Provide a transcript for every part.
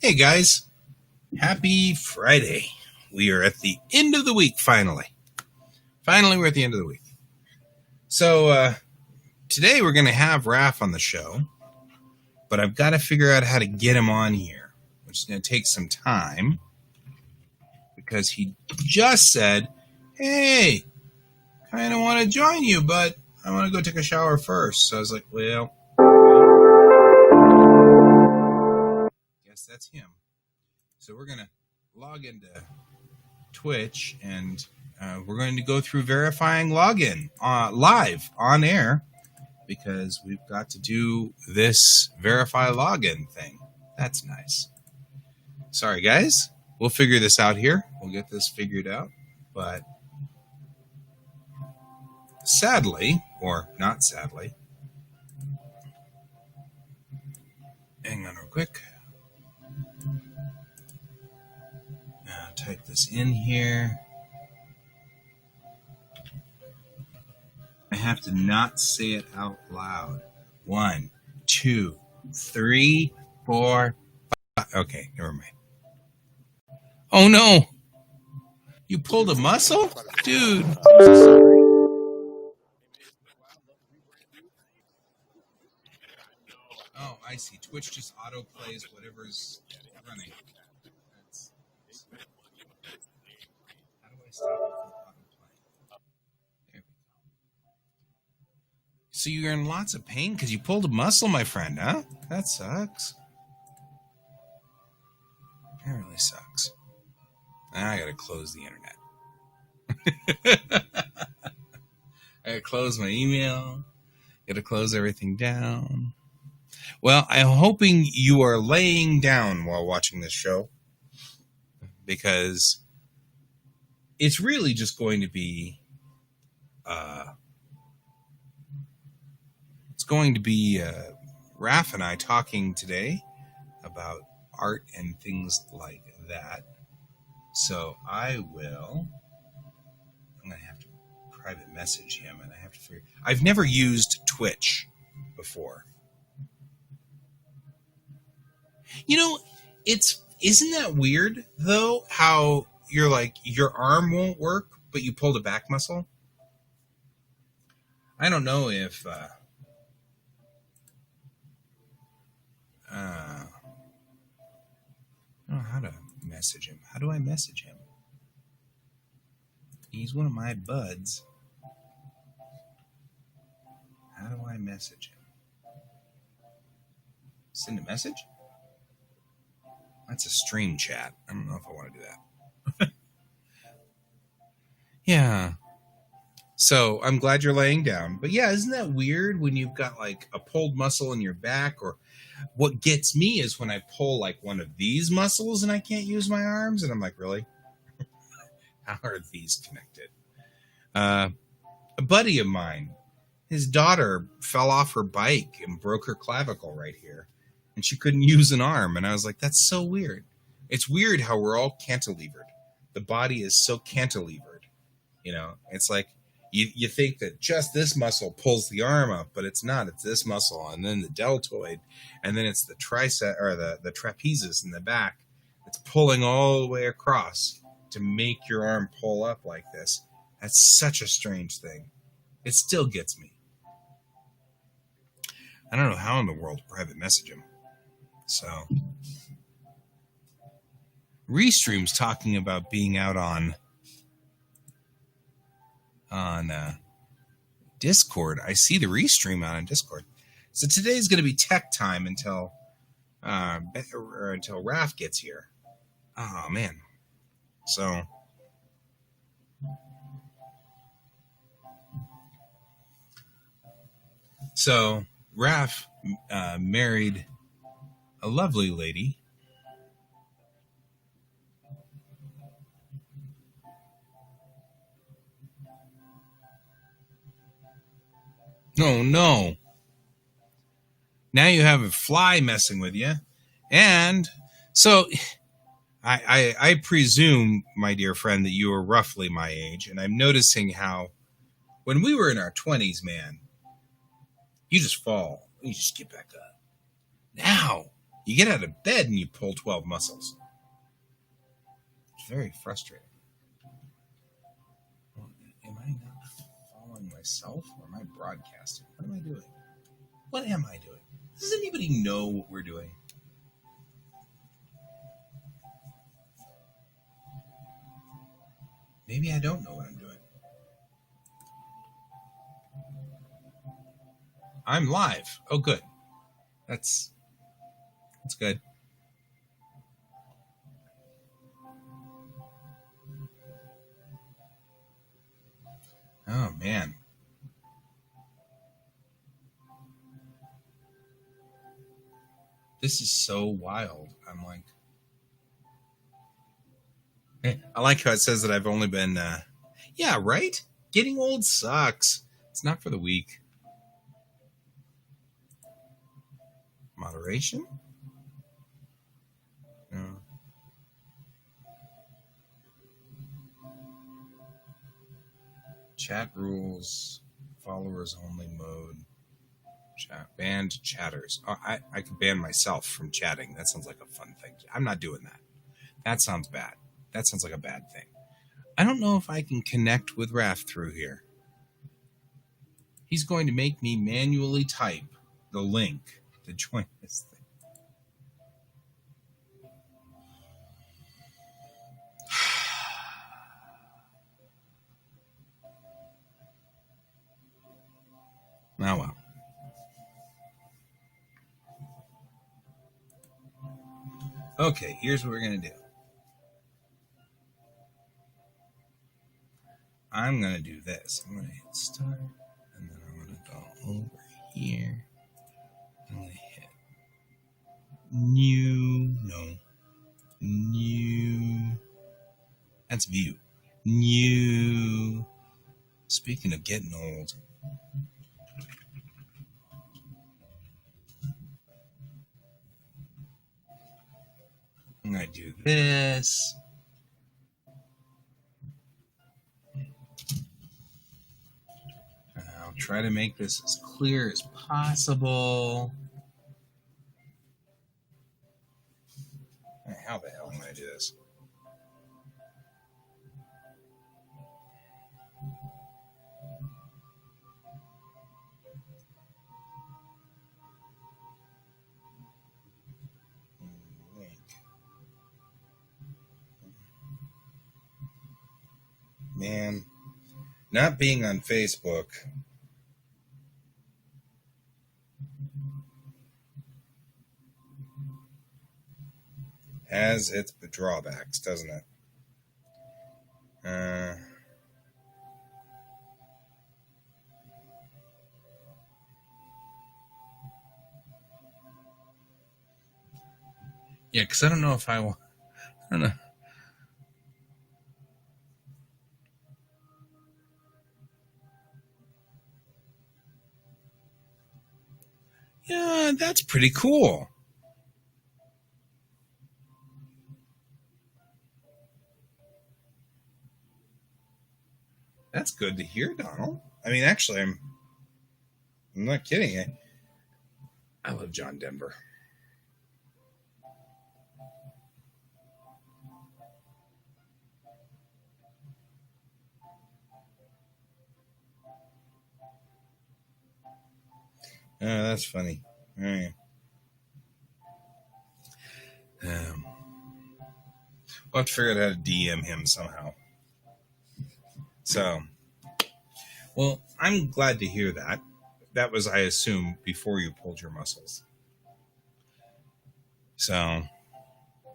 Hey guys, happy Friday. We are at the end of the week finally. Finally, we're at the end of the week. So, today we're going to have Raph on the show, but I've got to figure out how to get him on here, which is going to take some time because he just said, hey, kind of want to join you, but I want to go take a shower first. So I was like, well, guess that's him. So we're going to log into Twitch and we're going to go through verifying login live on air because we've got to do this verify login thing. That's nice. Sorry, guys. We'll figure this out here. We'll get this figured out. But sadly, or not sadly, hang on real quick. Type this in here. I have to not say it out loud. 1, 2, 3, 4, 5. Okay, never mind. Oh no! You pulled a muscle? Dude. I'm so sorry. Oh, I see. Twitch just auto plays whatever's running. How do I stop it from auto playing? There we go. So you're in lots of pain because you pulled a muscle, my friend, huh? That sucks. That really sucks. I gotta close the internet. I gotta close my email. Gotta close everything down. Well, I'm hoping you are laying down while watching this show because it's really just going to be Raph and I talking today about art and things like that. So I'm going to have to private message him and I have to figure. I've never used Twitch before. You know, isn't that weird though, how you're like, your arm won't work, but you pulled a back muscle? I don't know if, I don't know how to message him. How do I message him? He's one of my buds. How do I message him? Send a message? That's a stream chat. I don't know if I want to do that. Yeah. So I'm glad you're laying down. But yeah, isn't that weird when you've got like a pulled muscle in your back? Or what gets me is when I pull like one of these muscles and I can't use my arms. And I'm like, really? How are these connected? A buddy of mine, his daughter fell off her bike and broke her clavicle right here. And she couldn't use an arm. And I was like, that's so weird. It's weird how we're all cantilevered. The body is so cantilevered. You know, it's like you think that just this muscle pulls the arm up, but it's not. It's this muscle, and then the deltoid, and then it's the tricep or the trapezius in the back. It's pulling all the way across to make your arm pull up like this. That's such a strange thing. It still gets me. I don't know how in the world to private message him. So, Restream's talking about being out on Discord. I see the Restream out on Discord. So today's going to be tech time until Raph gets here. Oh man. So Raph married a lovely lady. No. Now you have a fly messing with you. And so I presume, my dear friend, that you are roughly my age. And I'm noticing how when we were in our 20s, man, you just fall. You just get back up. Now You get out of bed and you pull 12 muscles. It's very frustrating. Am I not following myself, or am I broadcasting? What am I doing? What am I doing? Does anybody know what we're doing? Maybe I don't know what I'm doing. I'm live. Oh, good. That's good. Oh, man. This is so wild. I'm like... I like how it says that I've only been... yeah, right? Getting old sucks. It's not for the weak. Moderation? No. Chat rules. Followers only mode. Chat. Banned chatters. Oh, I could ban myself from chatting. That sounds like a fun thing. I'm not doing that. That sounds bad. That sounds like a bad thing. I don't know if I can connect with Raph through here. He's going to make me manually type the link to join this thing. Oh, well. Okay, here's what we're going to do. I'm going to do this. I'm going to hit start, and then I'm going to go over here. I'm going to hit new. That's view. New. Speaking of getting old. I'm going to do this. I'll try to make this as clear as possible. How the hell am I going to do this? Man, not being on Facebook has its drawbacks, doesn't it? Yeah, because I don't know if I don't know. Yeah, that's pretty cool. That's good to hear, Donald. I mean, actually, I'm not kidding. I love John Denver. Oh, that's funny. All right. I'll have to figure out how to DM him somehow. So, well, I'm glad to hear that. That was, I assume, before you pulled your muscles. So,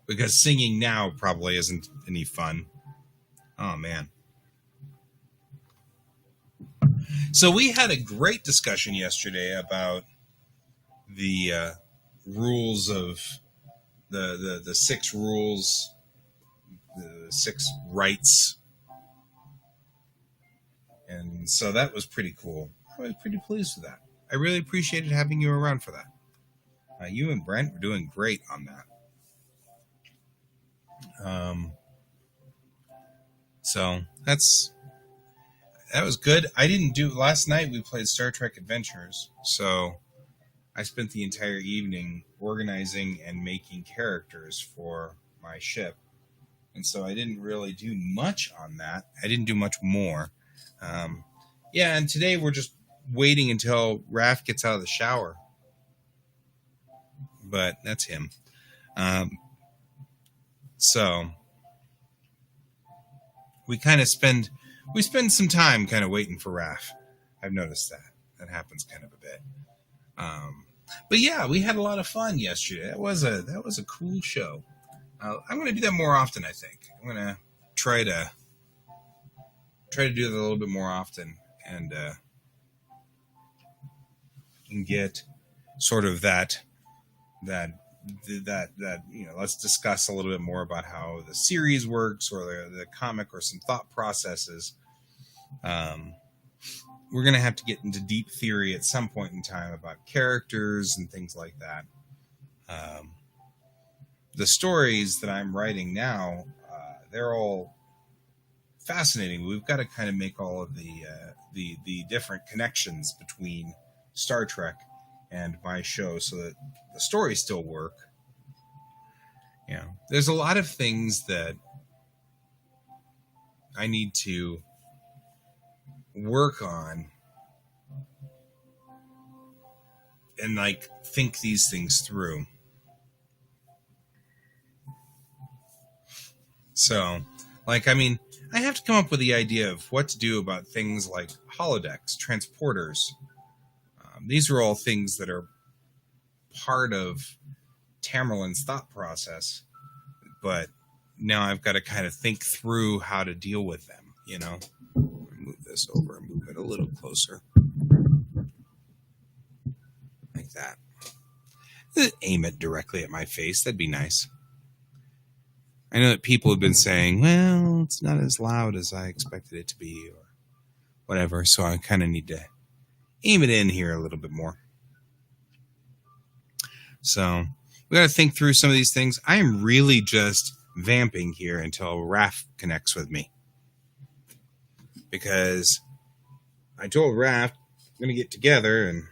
because singing now probably isn't any fun. Oh, man. So we had a great discussion yesterday about the rules of the 6 rules, the 6 rights. And so that was pretty cool. I was pretty pleased with that. I really appreciated having you around for that. You and Brent were doing great on that. So that was good. I didn't do last night. We played Star Trek Adventures, so I spent the entire evening organizing and making characters for my ship. And so I didn't really do much on that. I didn't do much more. Um, yeah, and today we're just waiting until Raph gets out of the shower. But that's him. So we spend some time kind of waiting for Raph. I've noticed that happens kind of a bit. But yeah, we had a lot of fun yesterday. That was a cool show. I'm going to do that more often. I think I'm going to try to do that a little bit more often, and get sort of that let's discuss a little bit more about how the series works, or the comic, or some thought processes. We're going to have to get into deep theory at some point in time about characters and things like that. The stories that I'm writing now, they're all fascinating. We've got to kind of make all of the different connections between Star Trek and my show so that the stories still work. There's a lot of things that I need to work on and think these things through. So, I have to come up with the idea of what to do about things like holodecks, transporters. These are all things that are part of Tamerlane's thought process, but now I've got to kind of think through how to deal with them, Move this over and move it a little closer. Like that. Aim it directly at my face. That'd be nice. I know that people have been saying, well, it's not as loud as I expected it to be, or whatever, so I kind of need to aim it in here a little bit more. So we got to think through some of these things. I am really just vamping here until Raph connects with me, because I told Raph we're going to get together and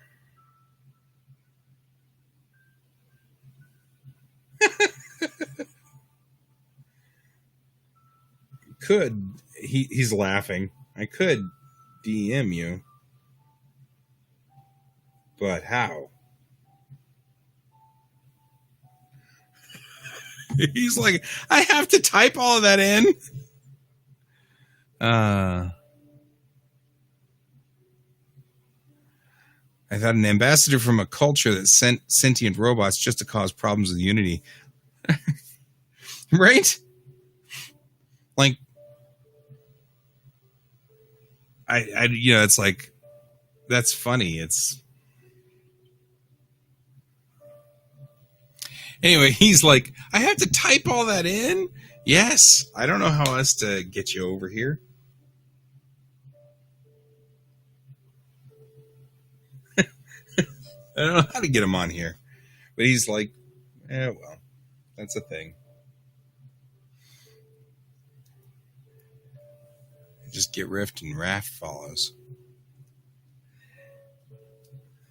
he's laughing. I could DM you, but how? He's like, I have to type all of that in. I thought an ambassador from a culture that sent sentient robots just to cause problems with Unity. Right? It's like, that's funny. Anyway, he's like, I have to type all that in? Yes. I don't know how else to get you over here. I don't know how to get him on here. But he's like, well, that's a thing. Just get Rift and Raph follows.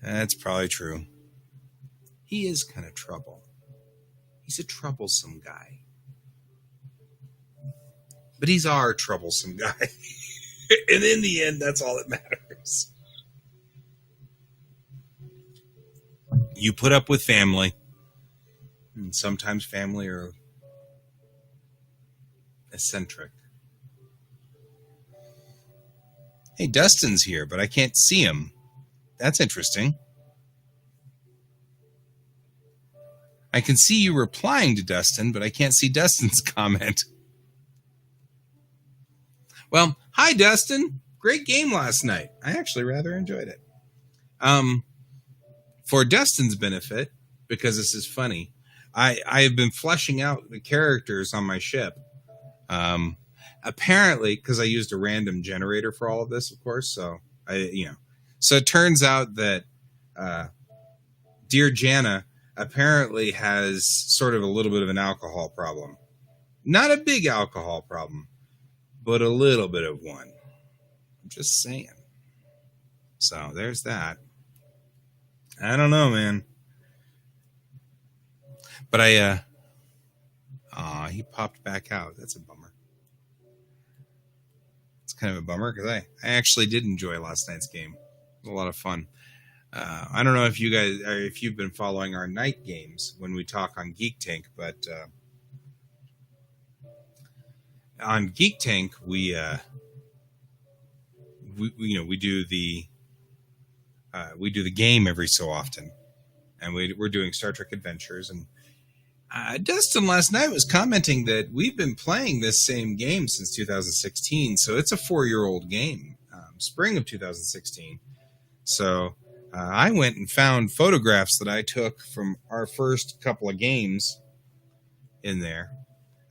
That's probably true. He is kind of trouble. He's a troublesome guy. But he's our troublesome guy. And in the end, that's all that matters. You put up with family. And sometimes family are eccentric. Hey, Dustin's here, but I can't see him. That's interesting. I can see you replying to Dustin, but I can't see Dustin's comment. Well, hi, Dustin. Great game last night. I actually rather enjoyed it. For Dustin's benefit, because this is funny, I have been fleshing out the characters on my ship. Apparently, because I used a random generator for all of this, of course. So so it turns out that Dear Jana apparently has sort of a little bit of an alcohol problem. Not a big alcohol problem, but a little bit of one. I'm just saying. So there's that. I don't know, man. But he popped back out. That's a bummer. It's kind of a bummer because I actually did enjoy last night's game. It was a lot of fun. I don't know if you guys, or if you've been following our night games when we talk on Geek Tank, but on Geek Tank we do the game every so often, and we're doing Star Trek Adventures. And Dustin last night was commenting that we've been playing this same game since 2016, so it's a 4-year-old game, spring of 2016. So I went and found photographs that I took from our first couple of games in there,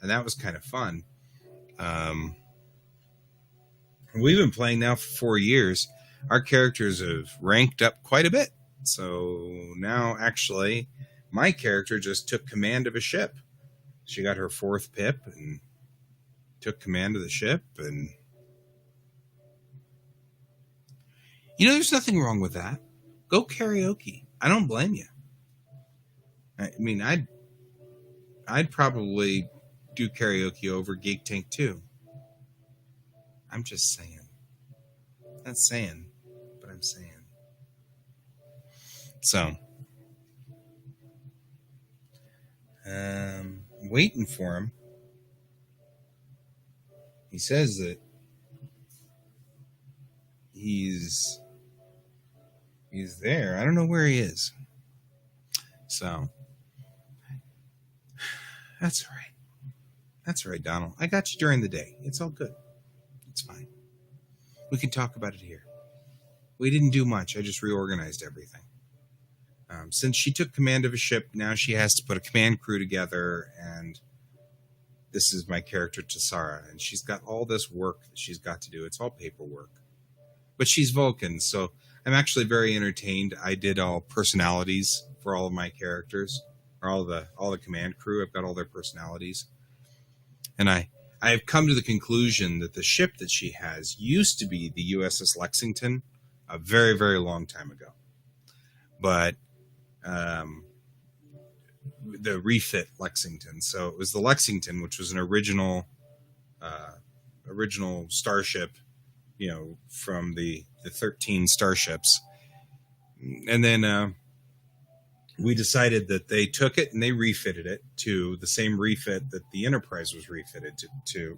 and that was kind of fun. We've been playing now for 4 years. Our characters have ranked up quite a bit. So now, actually, my character just took command of a ship. She got her 4th pip and took command of the ship. And there's nothing wrong with that. Go karaoke. I don't blame you. I mean, I'd probably do karaoke over Geek Tank too. I'm just saying. Not saying, but I'm saying. So, waiting for him. He says that he's there. I don't know where he is. So, that's all right. That's all right, Donald. I got you during the day. It's all good. It's fine. We can talk about it here. We didn't do much. I just reorganized everything. Since she took command of a ship, now she has to put a command crew together, and this is my character, Tassara, and she's got all this work that she's got to do. It's all paperwork. But she's Vulcan, so I'm actually very entertained. I did all personalities for all of my characters, or all the command crew. I've got all their personalities. And I've come to the conclusion that the ship that she has used to be the USS Lexington a very, very long time ago. But the refit Lexington. So it was the Lexington, which was an original starship, from the 13 starships. And then we decided that they took it and they refitted it to the same refit that the Enterprise was refitted to.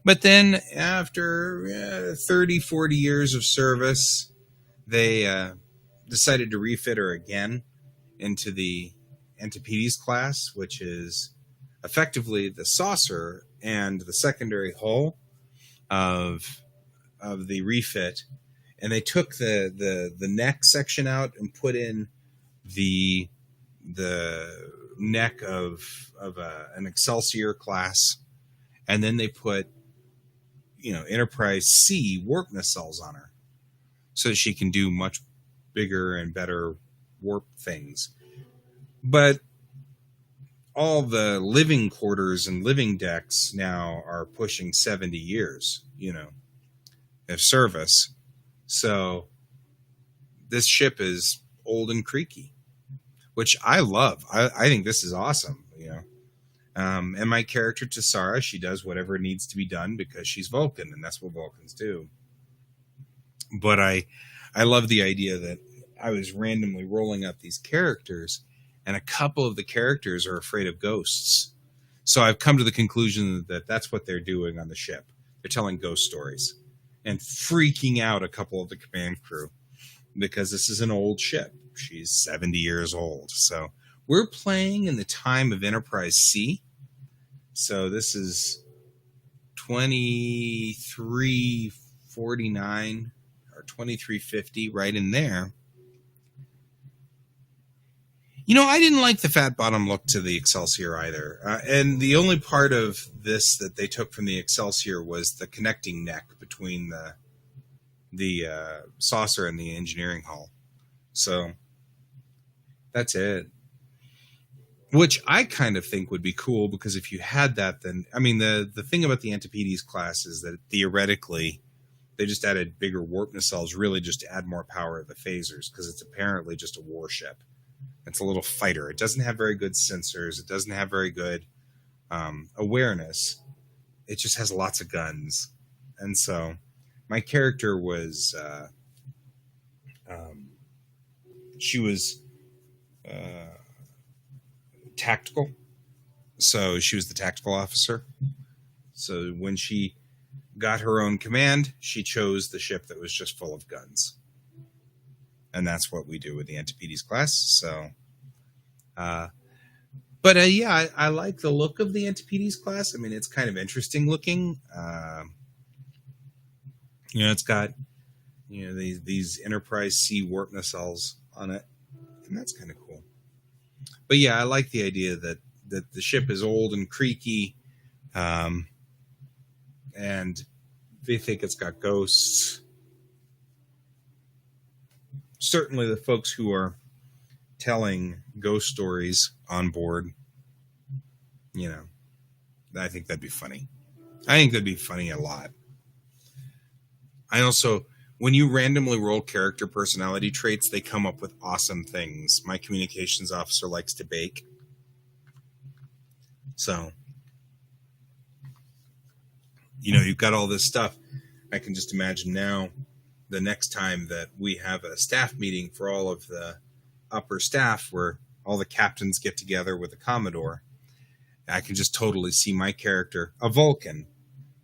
But then after 30, 40 years of service, they decided to refit her again into the Antipodes class, which is effectively the saucer and the secondary hull of the refit. And they took the neck section out and put in the neck of an Excelsior class, and then they put Enterprise C warp nacelles on her, so that she can do much bigger and better warp things. But all the living quarters and living decks now are pushing 70 years, of service. So this ship is old and creaky, which I love. I think this is awesome, and my character, Tassara, she does whatever needs to be done because she's Vulcan, and that's what Vulcans do. But I love the idea that I was randomly rolling up these characters, and a couple of the characters are afraid of ghosts. So I've come to the conclusion that that's what they're doing on the ship. They're telling ghost stories and freaking out a couple of the command crew because this is an old ship. She's 70 years old. So we're playing in the time of Enterprise C. So this is 2349 or 2350, right in there. I didn't like the fat bottom look to the Excelsior either. And the only part of this that they took from the Excelsior was the connecting neck between the saucer and the engineering hull. So that's it. Which I kind of think would be cool, because if you had that, then, the thing about the Antipodes class is that theoretically They just added bigger warp nacelles, really just to add more power to the phasers, because it's apparently just a warship. It's a little fighter. It doesn't have very good sensors. It doesn't have very good awareness. It just has lots of guns. And so my character was, she was tactical. So she was the tactical officer. So when she got her own command, she chose the ship that was just full of guns. And that's what we do with the Antipodes class. So, yeah, I like the look of the Antipodes class. I mean, it's kind of interesting looking. It's got, these Enterprise C warp nacelles on it, and that's kind of cool. But yeah, I like the idea that the ship is old and creaky, and they think it's got ghosts. Certainly the folks who are telling ghost stories on board, I think that'd be funny. I think that'd be funny a lot. I also, when you randomly roll character personality traits, they come up with awesome things. My communications officer likes to bake. So, you've got all this stuff. I can just imagine now the next time that we have a staff meeting for all of the upper staff where all the captains get together with the Commodore, I can just totally see my character, a Vulcan,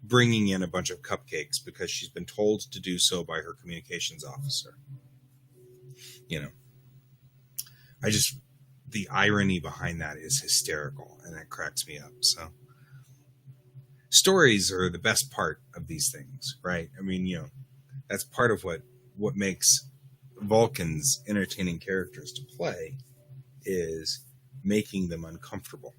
bringing in a bunch of cupcakes because she's been told to do so by her communications officer. The irony behind that is hysterical, and that cracks me up. So stories are the best part of these things, right? I mean, that's part of what makes Vulcans entertaining characters to play is making them uncomfortable,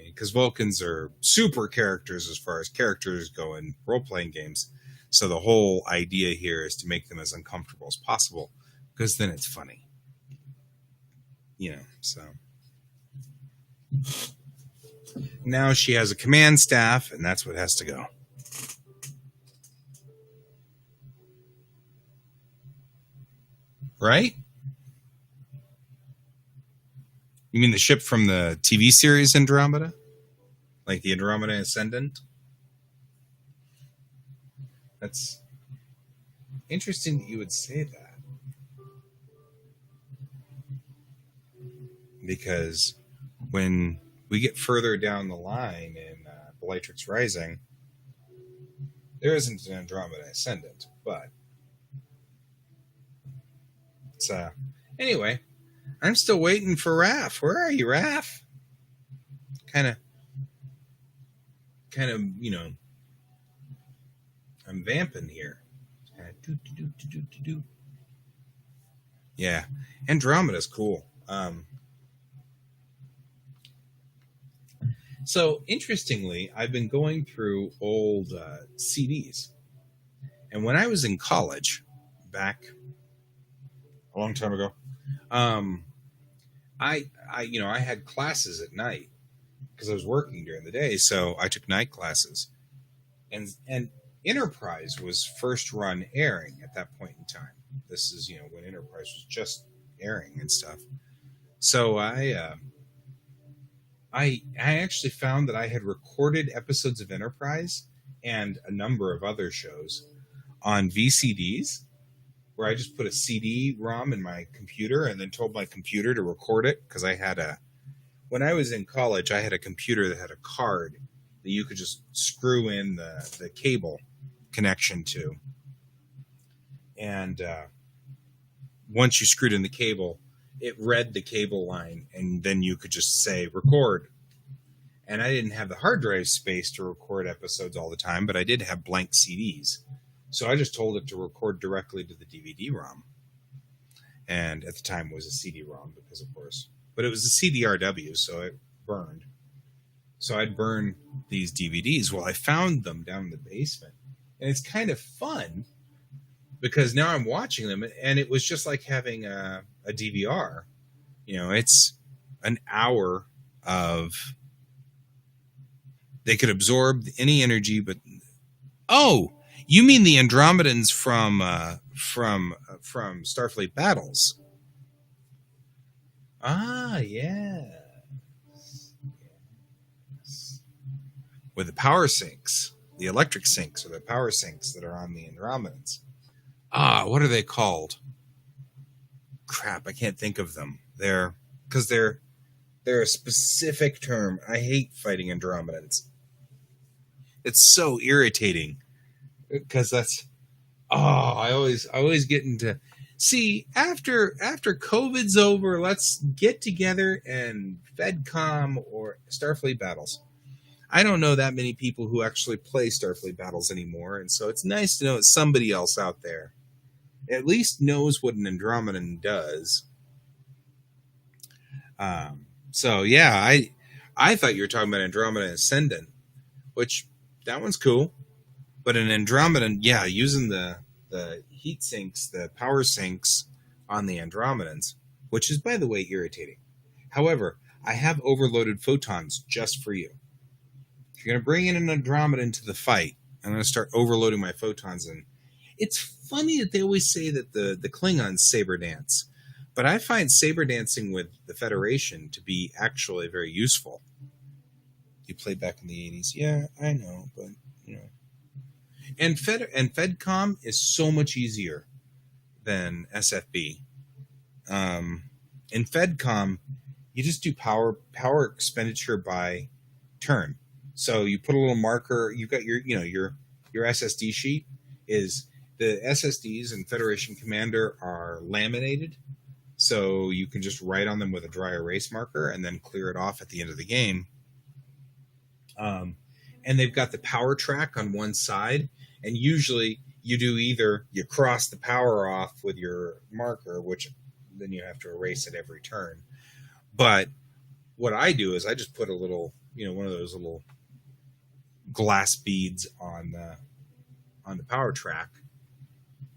because Vulcans are super characters as far as characters go in role-playing games. So the whole idea here is to make them as uncomfortable as possible, because then it's funny. So now she has a command staff, and that's what has to go. Right? You mean the ship from the TV series Andromeda? Like the Andromeda Ascendant? That's interesting that you would say that. Because when we get further down the line in Bellatrix Rising, there isn't an Andromeda Ascendant, but it's anyway, I'm still waiting for Raph. Where are you, Raph? Kind of, I'm vamping here. Yeah, Andromeda's cool. So, interestingly, I've been going through old CDs. And when I was in college, back a long time ago, I had classes at night because I was working during the day. So I took night classes. And Enterprise was first run airing at that point in time. This is, when Enterprise was just airing and stuff. So I actually found that I had recorded episodes of Enterprise and a number of other shows on VCDs, where I just put a CD-ROM in my computer and then told my computer to record it, because when I was in college, I had a computer that had a card that you could just screw in the cable connection to. And once you screwed in the cable, it read the cable line, and then you could just say record. And I didn't have the hard drive space to record episodes all the time, but I did have blank CDs. So I just told it to record directly to the DVD-ROM. And at the time it was a CD-ROM, because of course. But it was a CDRW, so it burned. So I'd burn these DVDs. Well, I found them down in the basement. And it's kind of fun, because now I'm watching them, and it was just like having a DVR. It's an hour of... They could absorb any energy, but... Oh! You mean the Andromedans from Starfleet Battles? Ah, yeah. With the power sinks, the electric sinks or the power sinks that are on the Andromedans. Ah, what are they called? Crap, I can't think of them. They're a specific term. I hate fighting Andromedans. It's so irritating because that's I always get into see after COVID's over, let's get together and FedCom or Starfleet Battles. I don't know that many people who actually play Starfleet Battles anymore, and so it's nice to know that somebody else out there at least knows what an Andromedan does. So yeah, I thought you were talking about Andromeda Ascendant, which that one's cool. But an Andromedan, yeah, using the heat sinks, the power sinks on the Andromedans, which is by the way irritating. However, I have overloaded photons just for you. If you're gonna bring in an Andromedan to the fight, I'm gonna start overloading my photons. And it's funny that they always say that the Klingons saber dance. But I find saber dancing with the Federation to be actually very useful. You played back in the 80s. Yeah, I know, but you know. And FedCom is so much easier than SFB. In FedCom, you just do power expenditure by turn. So you put a little marker. You've got your SSD sheet is the SSDs in Federation Commander are laminated. So you can just write on them with a dry erase marker and then clear it off at the end of the game. And they've got the power track on one side. And usually you do either you cross the power off with your marker, which then you have to erase it every turn. But what I do is I just put a little, one of those little glass beads on the power track.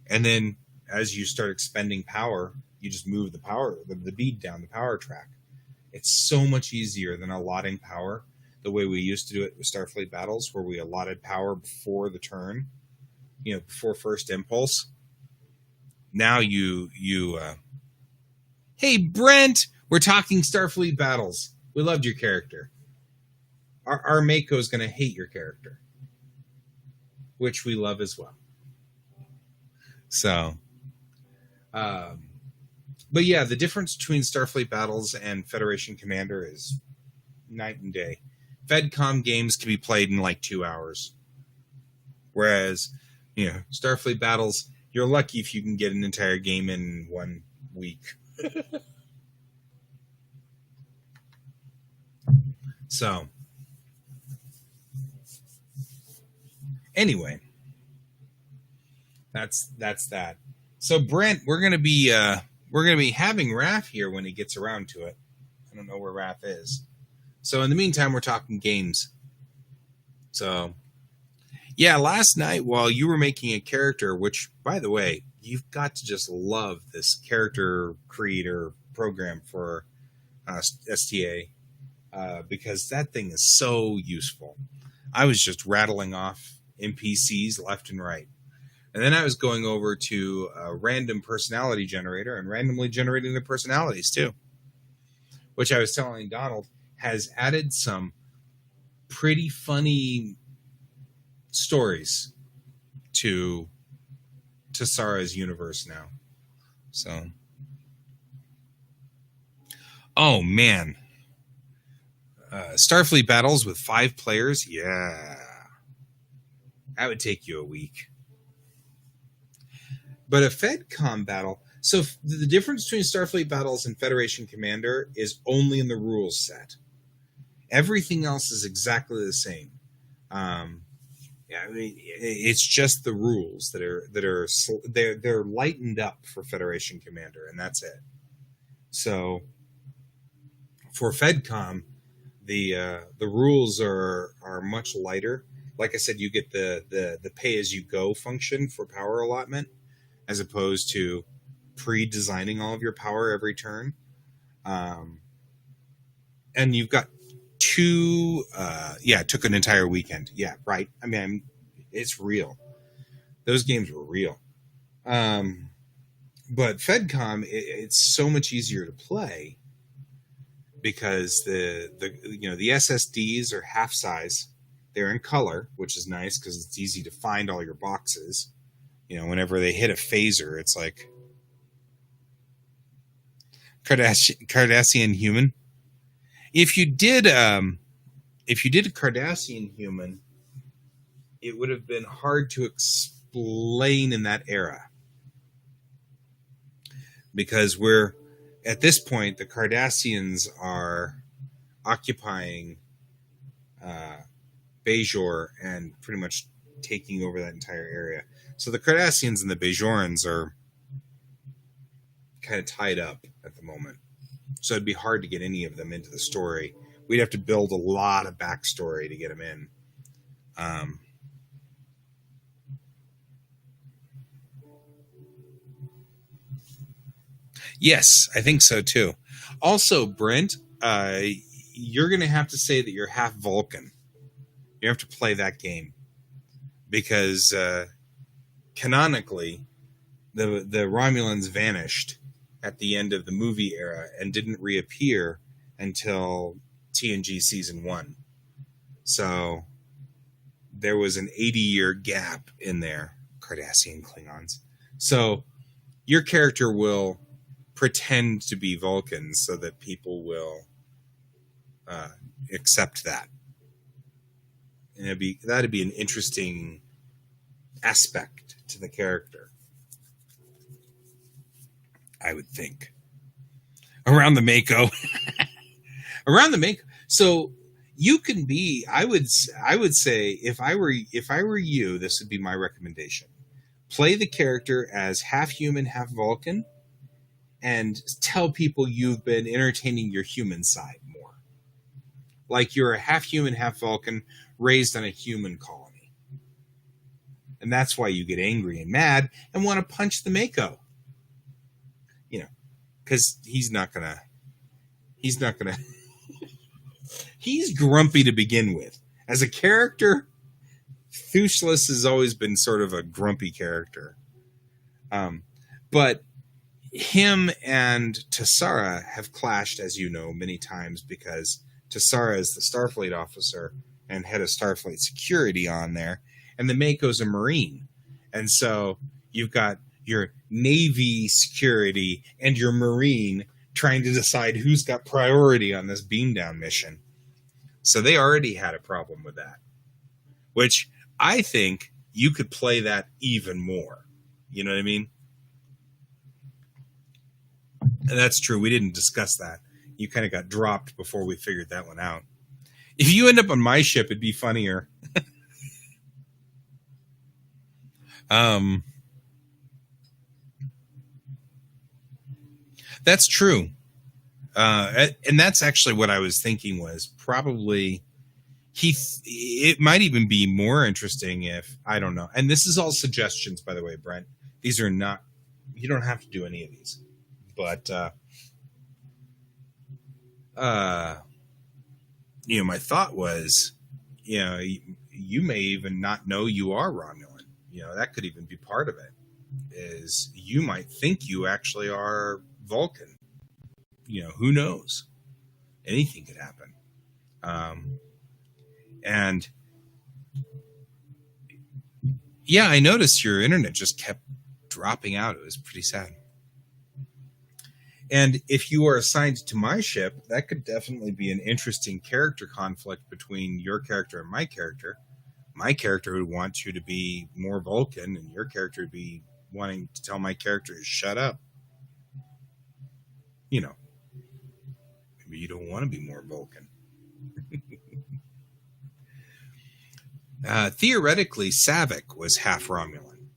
And then as you start expending power, you just move the bead down the power track. It's so much easier than allotting power the way we used to do it with Starfleet Battles, where we allotted power before the turn, before first impulse. Now hey, Brent, we're talking Starfleet Battles. We loved your character. Our Mako is going to hate your character, which we love as well. So, but yeah, the difference between Starfleet Battles and Federation Commander is night and day. FedCom games can be played in like 2 hours. Whereas, Starfleet Battles, you're lucky if you can get an entire game in 1 week. So, anyway, that's that. So Brent, we're gonna be having Raph here when he gets around to it. I don't know where Raph is. So in the meantime, we're talking games. So yeah, last night while you were making a character, which by the way, you've got to just love this character creator program for STA because that thing is so useful. I was just rattling off NPCs left and right. And then I was going over to a random personality generator and randomly generating the personalities too, which I was telling Donald has added some pretty funny stories to Sarah's universe now. So, oh man, Starfleet Battles with 5 players, yeah, that would take you a week. But a FedCom battle, so the difference between Starfleet Battles and Federation Commander is only in the rules set. Everything else is exactly the same. It's just the rules they're lightened up for Federation Commander, and that's it. So for FedCom, the rules are much lighter. Like I said, you get the pay as you go function for power allotment, as opposed to pre-designing all of your power every turn. And you've got 2, it took an entire weekend. Yeah, right. I mean, it's real. Those games were real. Um, but FedCom, it's so much easier to play because the SSDs are half size. They're in color, which is nice because it's easy to find all your boxes. Whenever they hit a phaser, it's like Cardassian human. If you did a Cardassian human, it would have been hard to explain in that era because we're at this point the Cardassians are occupying Bajor and pretty much taking over that entire area. So the Cardassians and the Bajorans are kind of tied up at the moment. So it'd be hard to get any of them into the story. We'd have to build a lot of backstory to get them in. Yes, I think so too. Also, Brent, you're going to have to say that you're half Vulcan. You have to play that game because canonically, the Romulans vanished at the end of the movie era and didn't reappear until TNG season 1. So there was an 80-year gap in there, Cardassian Klingons. So your character will pretend to be Vulcans so that people will accept that. And that'd be an interesting aspect to the character, I would think. Around the Mako. Around the Mako. So you can be, I would say if I were you, this would be my recommendation. Play the character as half human, half Vulcan, and tell people you've been entertaining your human side more. Like you're a half human, half Vulcan, raised on a human colony. And that's why you get angry and mad and want to punch the Mako. Because he's grumpy to begin with. As a character, Thushless has always been sort of a grumpy character. But him and Tassara have clashed, as you know, many times because Tassara is the Starfleet officer and head of Starfleet security on there, and the Mako's a Marine. And so you've got your Navy security and your Marine trying to decide who's got priority on this beam down mission. So they already had a problem with that, which I think you could play that even more. You know what I mean? And that's true. We didn't discuss that. You kind of got dropped before we figured that one out. If you end up on my ship, it'd be funnier. That's true. And that's actually what I was thinking was probably it might even be more interesting if, I don't know. And this is all suggestions, by the way, Brent. These are not, you don't have to do any of these. But, my thought was, you may even not know you are Romulan. That could even be part of it, is you might think you actually are Vulcan. Who knows? Anything could happen. And yeah, I noticed your internet just kept dropping out. It was pretty sad. And if you are assigned to my ship, that could definitely be an interesting character conflict between your character and my character. My character would want you to be more Vulcan, and your character would be wanting to tell my character to shut up. Maybe you don't want to be more Vulcan. Theoretically, Saavik was half Romulan.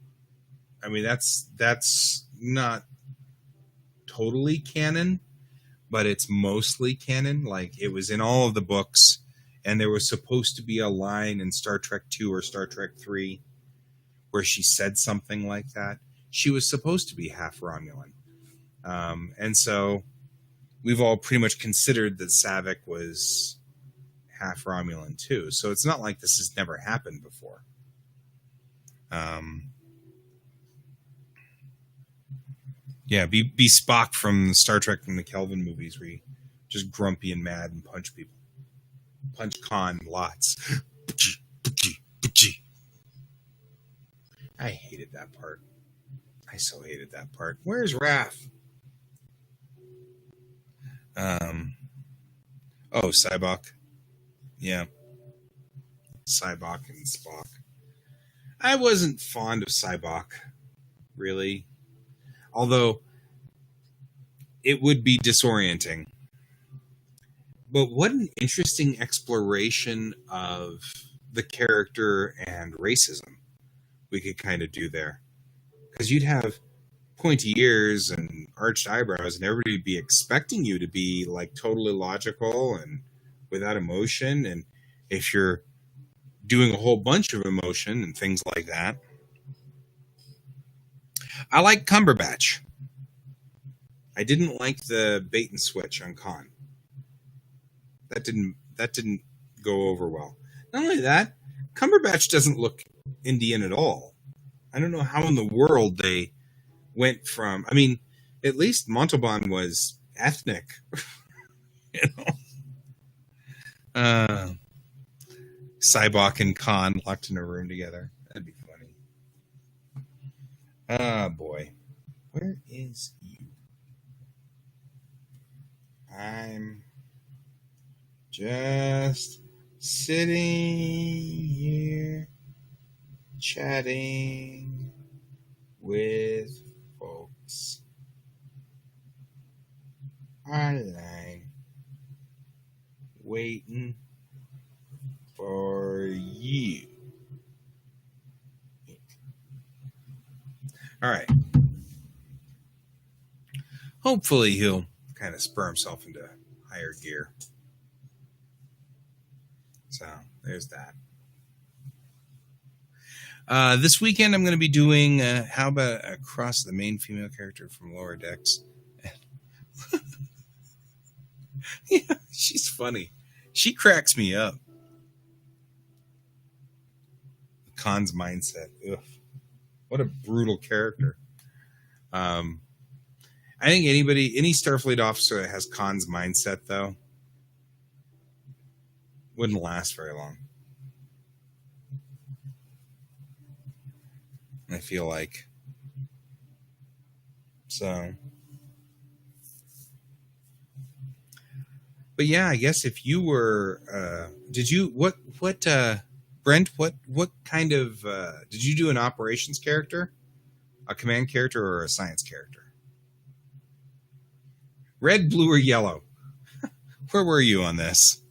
I mean, that's not totally canon, but it's mostly canon. Like, it was in all of the books, and there was supposed to be a line in Star Trek 2 or Star Trek 3 where she said something like that. She was supposed to be half Romulan. And so we've all pretty much considered that Saavik was half Romulan too. So it's not like this has never happened before. Yeah, be Spock from Star Trek and the Kelvin movies, where you just grumpy and mad and punch people. Punch Khan lots. I hated that part. I so hated that part. Where's Raph? Oh, Sybok. Yeah. Sybok and Spock. I wasn't fond of Sybok, really. Although it would be disorienting. But what an interesting exploration of the character and racism we could kind of do there. Because you'd have pointy ears and arched eyebrows, and everybody would be expecting you to be like totally logical and without emotion. And if you're doing a whole bunch of emotion and things like that. I like Cumberbatch. I didn't like the bait and switch on Khan. That didn't go over well. Not only that, Cumberbatch doesn't look Indian at all. I don't know how in the world they went from. I mean, at least Montalban was ethnic, you know. Sybok and Khan locked in a room together. That'd be funny. Ah, boy, where is you? I'm just sitting here chatting with folks. Online, waiting for you. All right. Hopefully he'll kind of spur himself into higher gear. So there's that. This weekend I'm going to be doing How About Across, the main female character from Lower Decks. Yeah, she's funny. She cracks me up. Khan's mindset. Ugh. What a brutal character. I think any Starfleet officer that has Khan's mindset, though, wouldn't last very long. I feel like. So. But yeah, I guess if you were, Brent, what kind of, did you do an operations character, a command character, or a science character? Red, blue, or yellow? Where were you on this?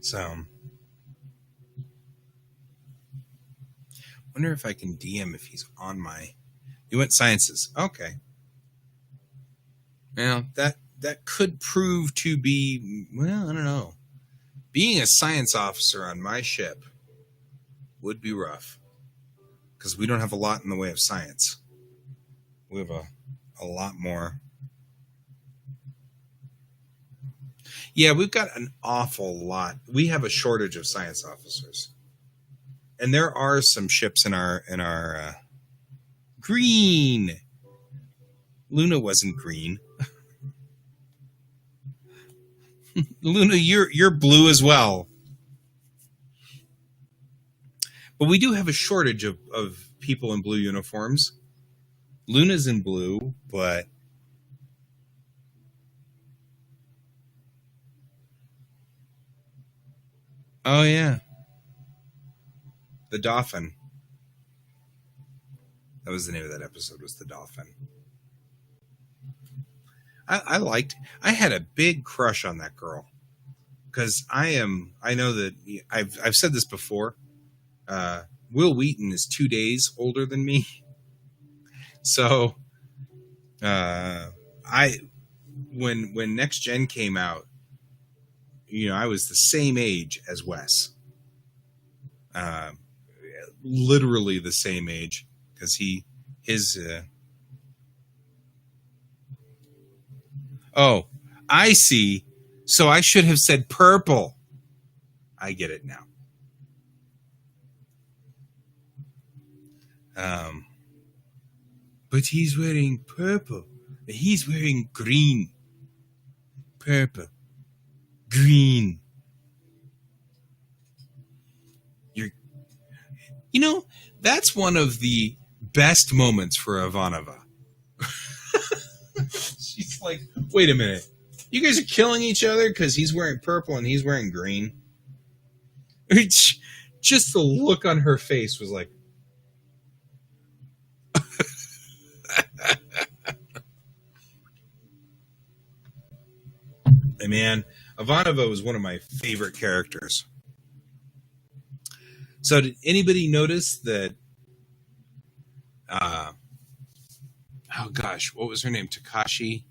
So, wonder if I can DM if he's on my. You went sciences, okay. Well, that could prove to be, well, I don't know. Being a science officer on my ship would be rough because we don't have a lot in the way of science. We have a lot more. Yeah, we've got an awful lot. We have a shortage of science officers. And there are some ships in our green. Luna wasn't green. Luna, you're blue as well. But we do have a shortage of people in blue uniforms. Luna's in blue, but oh yeah. The Dolphin. That was the name of that episode, was The Dolphin. I had a big crush on that girl because I know that I've said this before. Will Wheaton is 2 days older than me. So, when Next Gen came out, I was the same age as Wes. Literally the same age because his. Oh, I see. So I should have said purple. I get it now. Um, but he's wearing purple. He's wearing green. Purple. Green. You're, that's one of the best moments for Ivanova. She's like, wait a minute. You guys are killing each other because he's wearing purple and he's wearing green. Just the look on her face was like, man, Ivanova was one of my favorite characters. So did anybody notice that, oh gosh, what was her name? Takashi?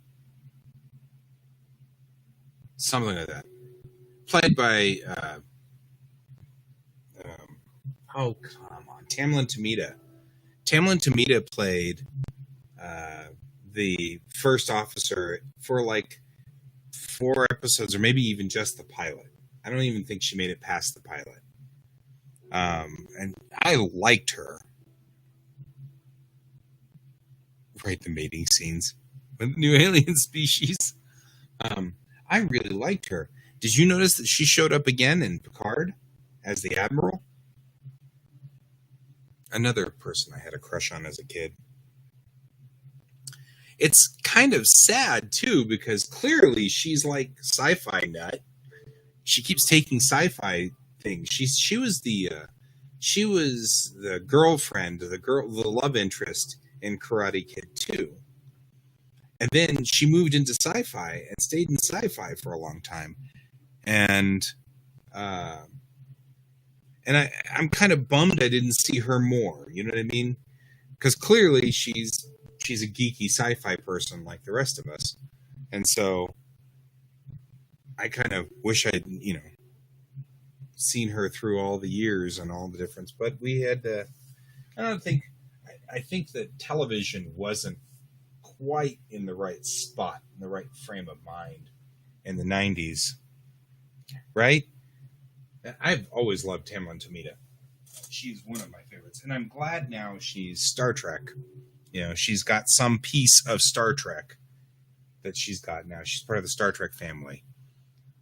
Something like that. Played by, oh, come on, Tamlin Tomita. Tamlin Tomita played the first officer for like 4 episodes, or maybe even just the pilot. I don't even think she made it past the pilot. And I liked her. Right, the mating scenes with new alien species. I really liked her. Did you notice that she showed up again in Picard as the Admiral? Another person I had a crush on as a kid. It's kind of sad, too, because clearly she's like sci-fi nut. She keeps taking sci-fi things. She was the girlfriend, the love interest in Karate Kid 2. And then she moved into sci-fi and stayed in sci-fi for a long time. And I'm kind of bummed I didn't see her more. You know what I mean? Because clearly she's a geeky sci-fi person like the rest of us. And so I kind of wish I'd, seen her through all the years and all the difference. But we had, I think that television wasn't quite in the right spot, in the right frame of mind in the 90s. Right? I've always loved Tamlin Tomita. She's one of my favorites. And I'm glad now she's Star Trek. She's got some piece of Star Trek that she's got now. She's part of the Star Trek family,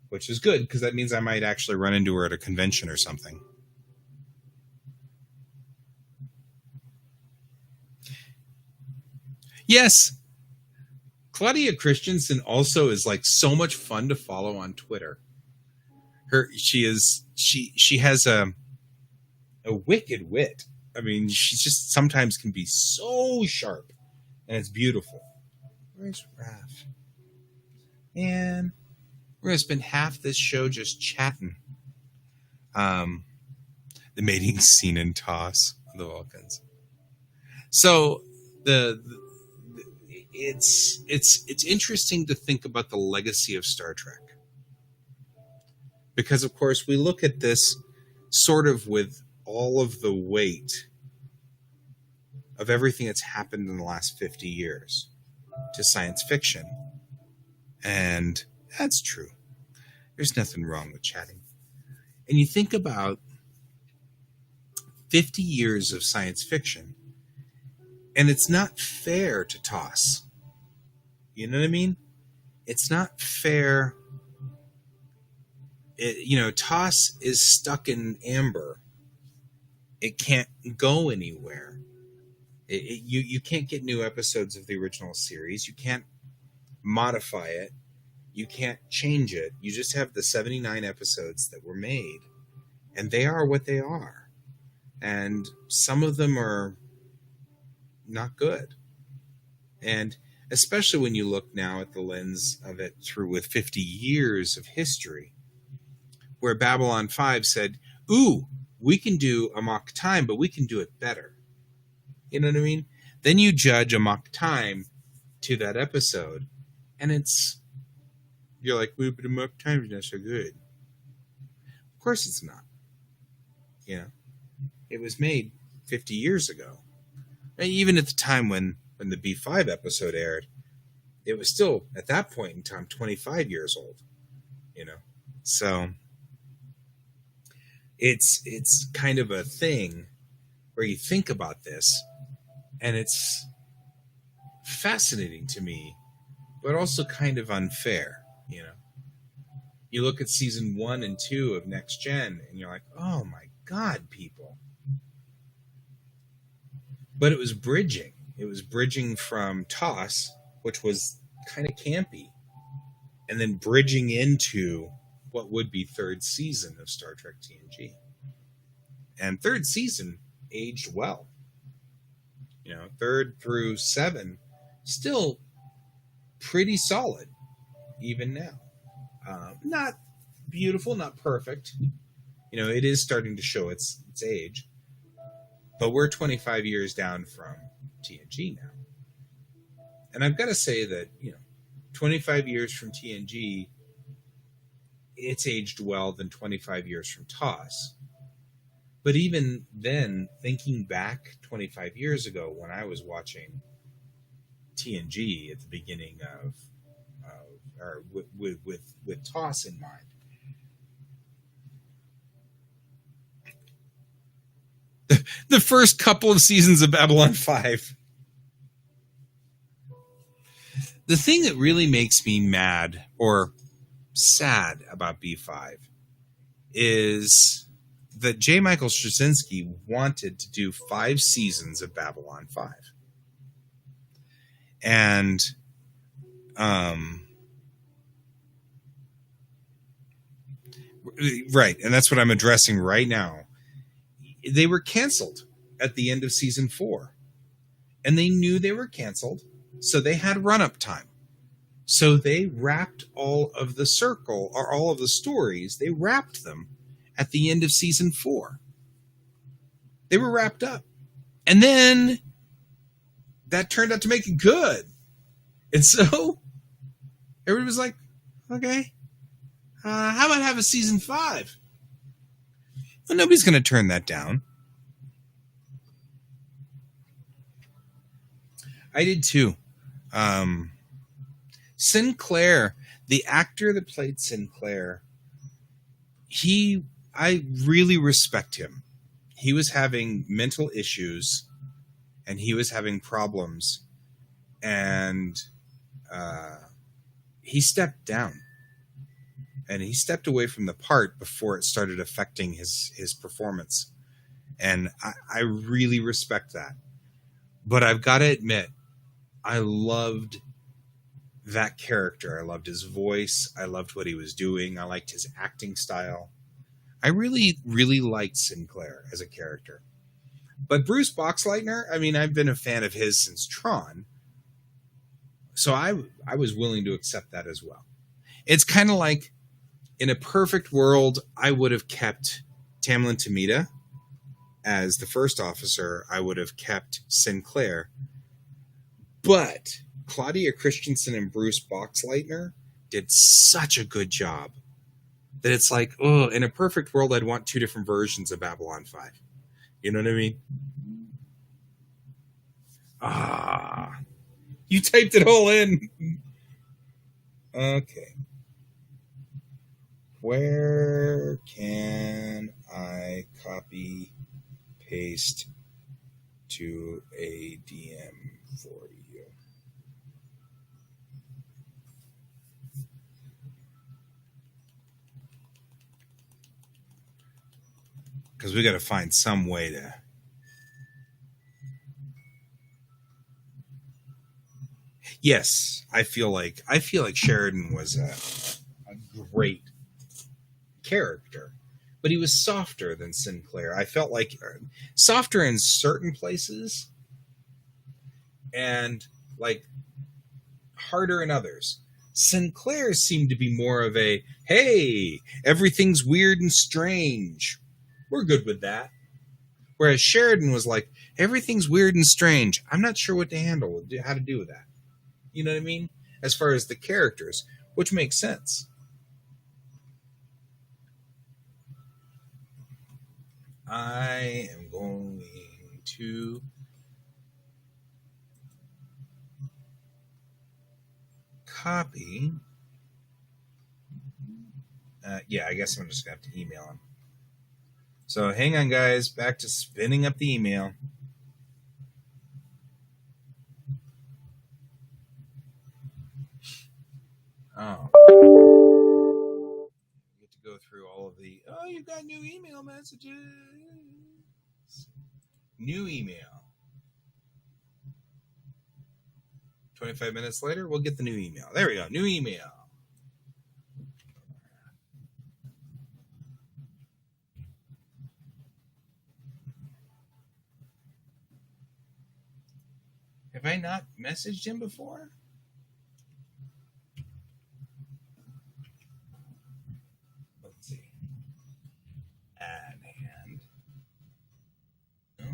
which is good because that means I might actually run into her at a convention or something. Yes. Claudia Christensen also is like so much fun to follow on Twitter. She has a wicked wit. I mean, she just sometimes can be so sharp, and it's beautiful. Where's Raph? And we're gonna spend half this show just chatting. The mating scene in TOS, the Vulcans. So it's interesting to think about the legacy of Star Trek, because of course we look at this sort of with all of the weight of everything that's happened in the last 50 years to science fiction. And that's true. There's nothing wrong with chatting. And you think about 50 years of science fiction, and it's not fair to TOS. You know what I mean? It's not fair. TOS is stuck in amber. It can't go anywhere. You can't get new episodes of the original series. You can't modify it. You can't change it. You just have the 79 episodes that were made. And they are what they are. And some of them are not good. And especially when you look now at the lens of it through with 50 years of history, where Babylon 5 said, ooh, we can do Amok Time, but we can do it better. You know what I mean? Then you judge Amok Time to that episode, and you're like, well, but Amok Time is not so good. Of course it's not. It was made 50 years ago. And even at the time when the B5 episode aired, it was still, at that point in time, 25 years old. So it's kind of a thing where you think about this, And it's fascinating to me, but also kind of unfair, you know. You look at season 1 and 2 of Next Gen and you're like, oh my God, people. But it was bridging. It was bridging from TOS, which was kind of campy, and then bridging into what would be third season of Star Trek TNG. And third season aged well. You know, 3rd through 7, still pretty solid, even now. Not beautiful, not perfect. You know, it is starting to show its age. But we're 25 years down from TNG now. And I've got to say that, you know, 25 years from TNG, it's aged well than 25 years from TOS. But even then, thinking back 25 years ago when I was watching TNG at the beginning of or with TOS in mind, the first couple of seasons of Babylon 5. The thing that really makes me mad or sad about B5 is that J. Michael Straczynski wanted to do 5 seasons of Babylon 5. And right, and that's what I'm addressing right now. They were canceled at the end of season 4. And they knew they were canceled, so they had run-up time. So they wrapped all of the circle, or all of the stories, they wrapped them at the end of season 4. They were wrapped up. And then that turned out to make it good. And so everybody was like, okay, how about have a season 5? Well, nobody's going to turn that down. I did too. Sinclair, the actor that played Sinclair, I really respect him. He was having mental issues and he was having problems, and he stepped down. And he stepped away from the part before it started affecting his performance. And I really respect that. But I've got to admit, I loved that character. I loved his voice. I loved what he was doing. I liked his acting style. I really, really liked Sinclair as a character. But Bruce Boxleitner, I mean, I've been a fan of his since Tron. So I was willing to accept that as well. It's kind of like, in a perfect world, I would have kept Tamlin Tomita as the first officer. I would have kept Sinclair. But Claudia Christensen and Bruce Boxleitner did such a good job that it's like, oh, in a perfect world, I'd want 2 different versions of Babylon 5. You know what I mean? You typed it all in. Okay. Where can I copy paste to a DM for you? Because we got to find some way to. Yes, I feel like Sheridan was a great character, but he was softer than Sinclair. I felt like softer in certain places and like harder in others. Sinclair seemed to be more of a, hey, everything's weird and strange. We're good with that. Whereas Sheridan was like, everything's weird and strange. I'm not sure what to handle, how to do with that. You know what I mean? As far as the characters, which makes sense. I am going to copy. Yeah, I guess I'm just going to have to email him. So hang on, guys. Back to spinning up the email. go through all of the, oh, you've got new email messages. New email. 25 minutes later, we'll get the new email. There we go. New email. Have I not messaged him before? Let's see. Add hand. No.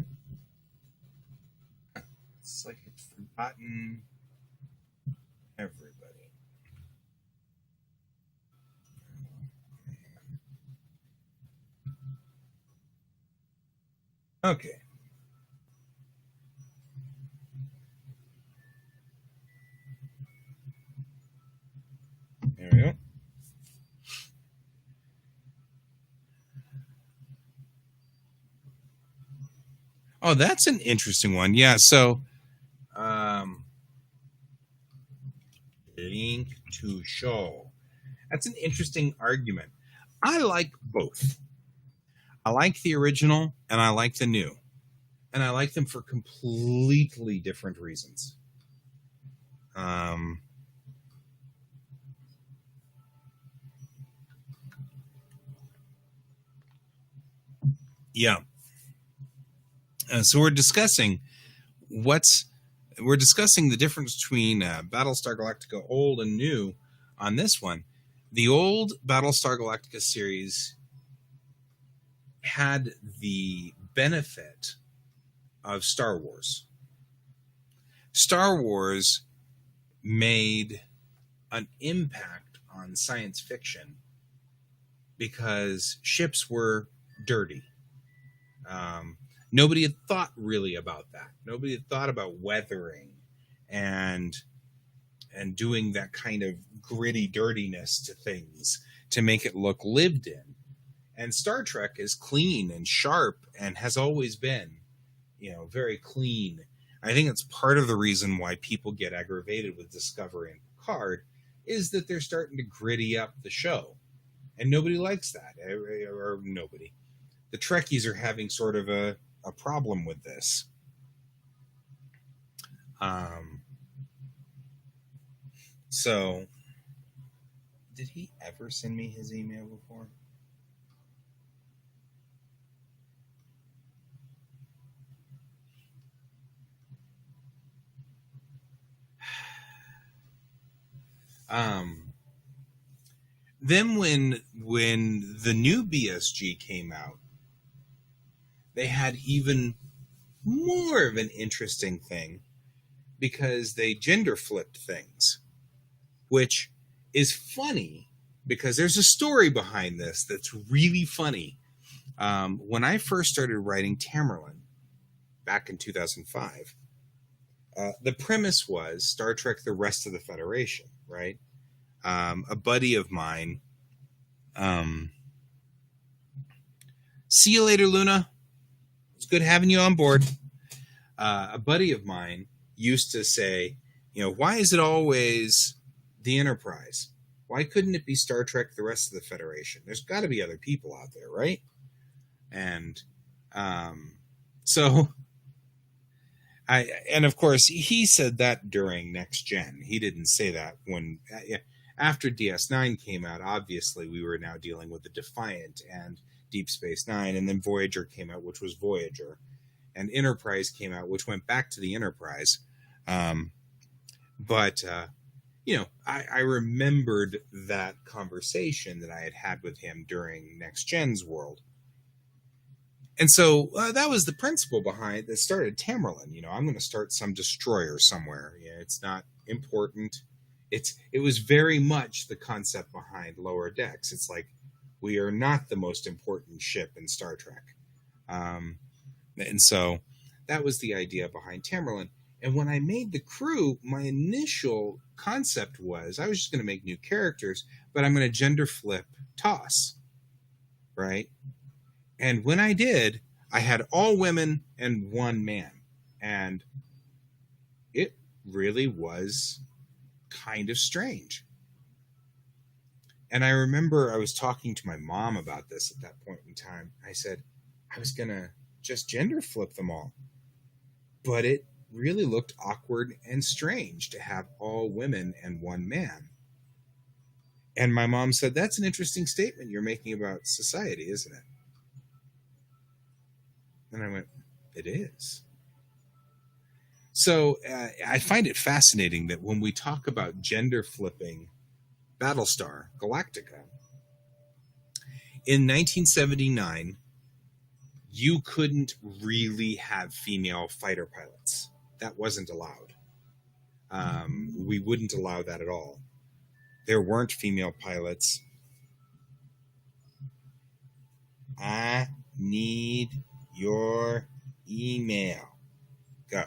It's like it's forgotten everybody. Okay. There we go. Oh, that's an interesting one. Yeah, so link to show. That's an interesting argument. I like both. I like the original and I like the new. And I like them for completely different reasons. Yeah. So we're discussing the difference between Battlestar Galactica old and new on this one. The old Battlestar Galactica series had the benefit of Star Wars. Star Wars made an impact on science fiction because ships were dirty. Nobody had thought really about that. Nobody had thought about weathering and doing that kind of gritty dirtiness to things to make it look lived in. And Star Trek is clean and sharp and has always been, very clean. I think it's part of the reason why people get aggravated with Discovery and Picard is that they're starting to gritty up the show. And nobody likes that, or nobody. The Trekkies are having sort of a problem with this. So, did he ever send me his email before? Then when the new BSG came out, they had even more of an interesting thing because they gender flipped things, which is funny because there's a story behind this that's really funny. When I first started writing Tamerlane back in 2005, the premise was Star Trek: The Rest of the Federation, right? A buddy of mine, see you later, Luna. It's good having you on board. A buddy of mine used to say, why is it always the Enterprise? Why couldn't it be Star Trek: The Rest of the Federation? There's got to be other people out there, right? And and of course, he said that during Next Gen. He didn't say that when after DS9 came out. Obviously, we were now dealing with the Defiant and Deep Space Nine, and then Voyager came out, which was Voyager, and Enterprise came out, which went back to the Enterprise. But I remembered that conversation that I had had with him during Next Gen's world. And so that was the principle behind that started Tamerlane. I'm going to start some destroyer somewhere. It's not important. It was very much the concept behind Lower Decks. It's like, we are not the most important ship in Star Trek. And so that was the idea behind Tamerlane. And when I made the crew, my initial concept was I was just going to make new characters, but I'm going to gender flip TOS, right? And when I did, I had all women and one man. And it really was kind of strange. And I remember I was talking to my mom about this at that point in time. I said I was going to just gender flip them all. But it really looked awkward and strange to have all women and one man. And my mom said, "That's an interesting statement you're making about society, isn't it?" And I went, "It is." So I find it fascinating that when we talk about gender flipping Battlestar Galactica, in 1979, you couldn't really have female fighter pilots. That wasn't allowed. We wouldn't allow that at all. There weren't female pilots. I need your email. Go.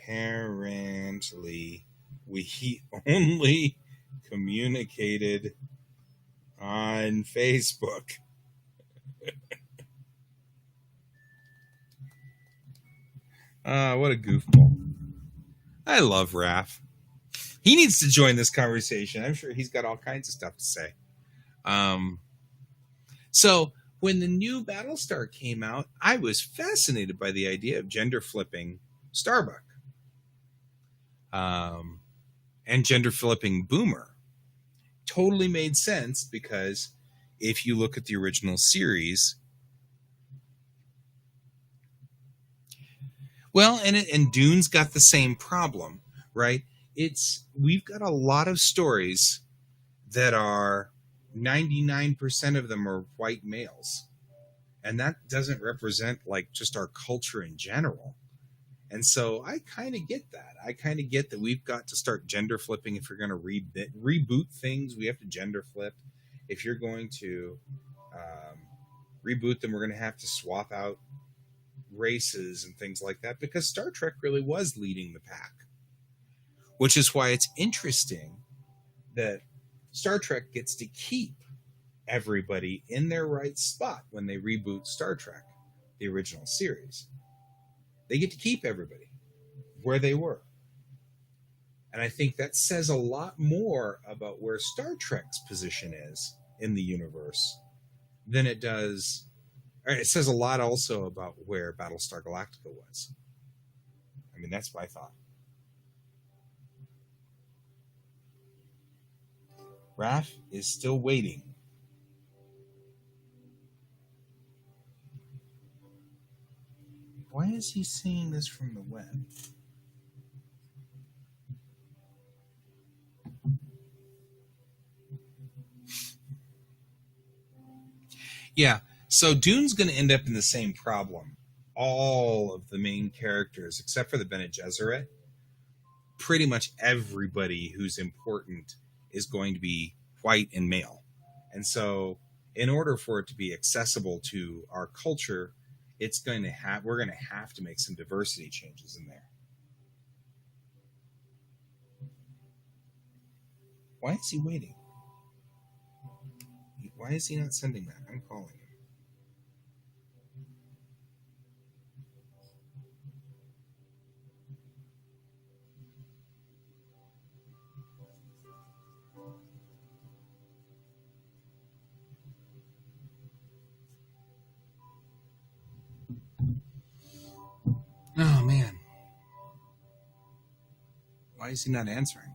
Apparently, we only communicated on Facebook. What a goofball. I love Raph. He needs to join this conversation. I'm sure he's got all kinds of stuff to say. So when the new Battlestar came out, I was fascinated by the idea of gender flipping Starbuck and gender flipping Boomer. Totally made sense because if you look at the original series, well, and Dune's got the same problem, right? We've got a lot of stories that are 99% of them are white males. And that doesn't represent like just our culture in general. And so I kind of get that. I kind of get that we've got to start gender flipping. If you're going to reboot things, we have to gender flip. If you're going to reboot them, we're going to have to swap out races and things like that, because Star Trek really was leading the pack. Which is why it's interesting that Star Trek gets to keep everybody in their right spot when they reboot Star Trek, the original series. They get to keep everybody where they were. And I think that says a lot more about where Star Trek's position is in the universe than it does. It says a lot also about where Battlestar Galactica was. I mean, that's my thought. Raph is still waiting. Why is he seeing this from the web? Yeah, so Dune's going to end up in the same problem. All of the main characters, except for the Bene Gesserit, pretty much everybody who's important is going to be white and male. And so in order for it to be accessible to our culture, we're going to have to make some diversity changes in there. Why is he waiting? Why is he not sending that? I'm calling him. Oh, man. Why is he not answering?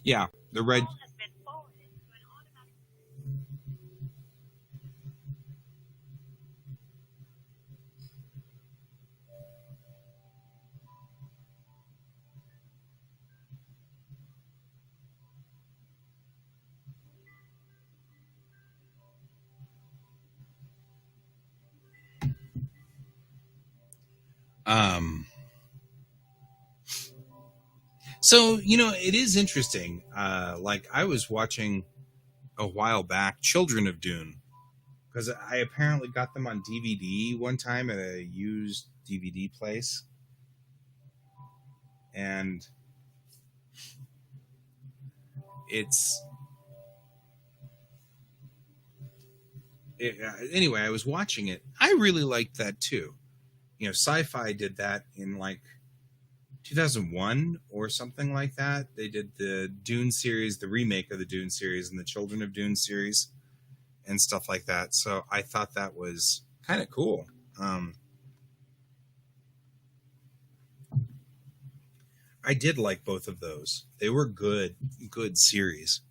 Yeah, the red. So, it is interesting. Like I was watching a while back Children of Dune, because I apparently got them on DVD one time at a used DVD place. And Anyway, I was watching it. I really liked that too. You know, Sci-Fi did that in like 2001 or something like that. They did the Dune series, the remake of the Dune series, and the Children of Dune series, and stuff like that. So I thought that was kind of cool. I did like both of those. They were good series.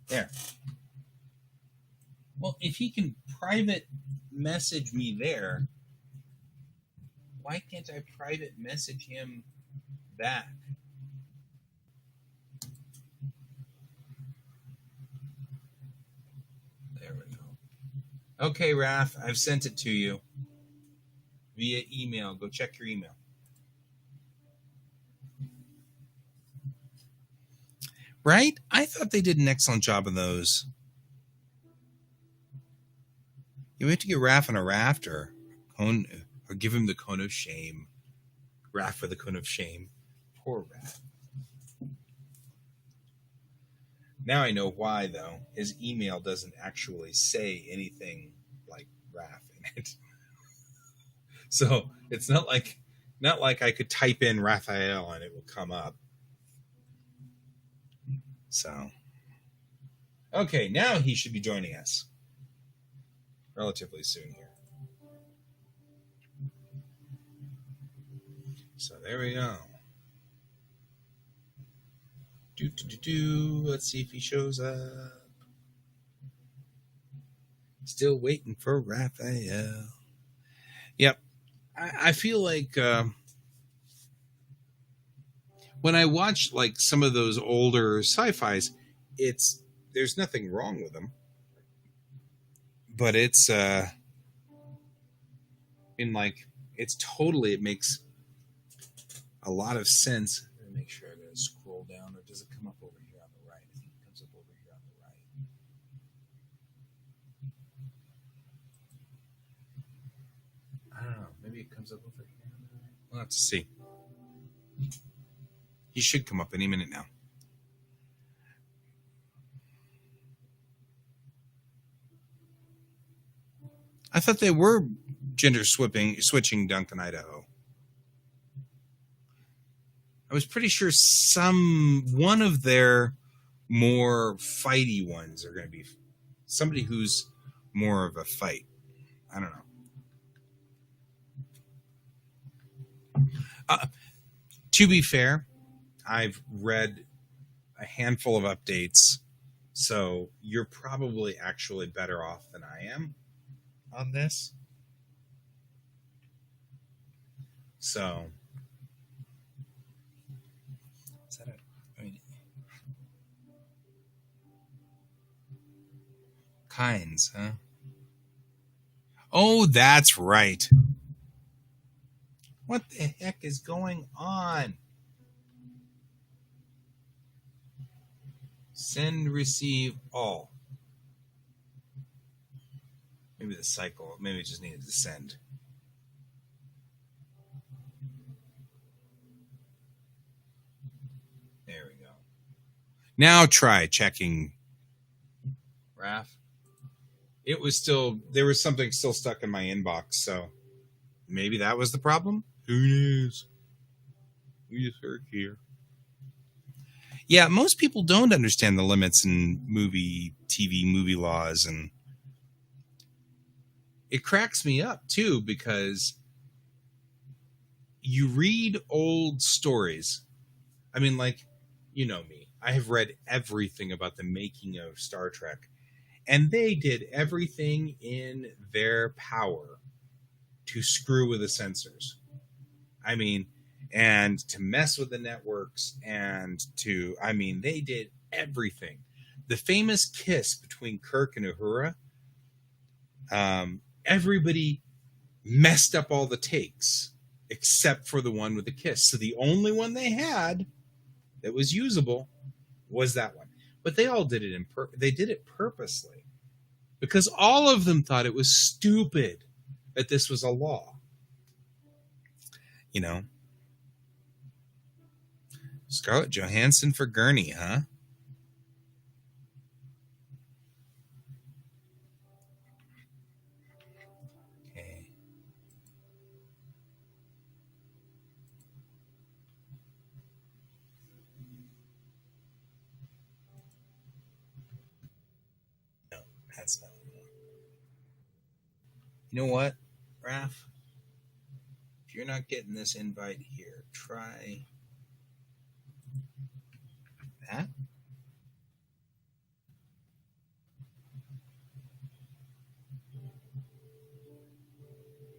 There. Well, if he can private message me there, why can't I private message him back? There we go. Okay, Raph, I've sent it to you via email. Go check your email. Right? I thought they did an excellent job of those. You have to get Raph on a raft or give him the cone of shame. Raph for the cone of shame. Poor Raph. Now I know why, though. His email doesn't actually say anything like Raph in it. So it's not like I could type in Raphael and it will come up. So, okay, now he should be joining us relatively soon here. So there we go. Let's see if he shows up. Still waiting for Raphael. Yep. I feel like when I watch like some of those older sci-fis, there's nothing wrong with them, but it makes a lot of sense. Let me make sure I gotta scroll down, or does it come up over here on the right? I think it comes up over here on the right. I don't know. Maybe it comes up over here on the right. We'll have to see. He should come up any minute now. I thought they were gender switching Duncan, Idaho. I was pretty sure one of their more fighty ones are going to be somebody who's more of a fight. I don't know. To be fair, I've read a handful of updates, so you're probably actually better off than I am on this. So, is that Kinds, huh? Oh, that's right. What the heck is going on? Send, receive, all. Maybe the cycle. Maybe it just needed to send. There we go. Now try checking. Raph. It was there was something still stuck in my inbox, so maybe that was the problem. Who knows? We just heard here. Yeah, most people don't understand the limits in TV movie laws, and it cracks me up too, because you read old stories. I mean, like, you know me. I have read everything about the making of Star Trek, and they did everything in their power to screw with the censors. I mean, and to mess with the networks, and they did everything. The famous kiss between Kirk and Uhura, everybody messed up all the takes except for the one with the kiss. So the only one they had that was usable was that one. But they all did it they did it purposely, because all of them thought it was stupid that this was a law. You know, Scarlett Johansson for Gurney, huh? smell anymore. You know what, Raph? If you're not getting this invite here, try that.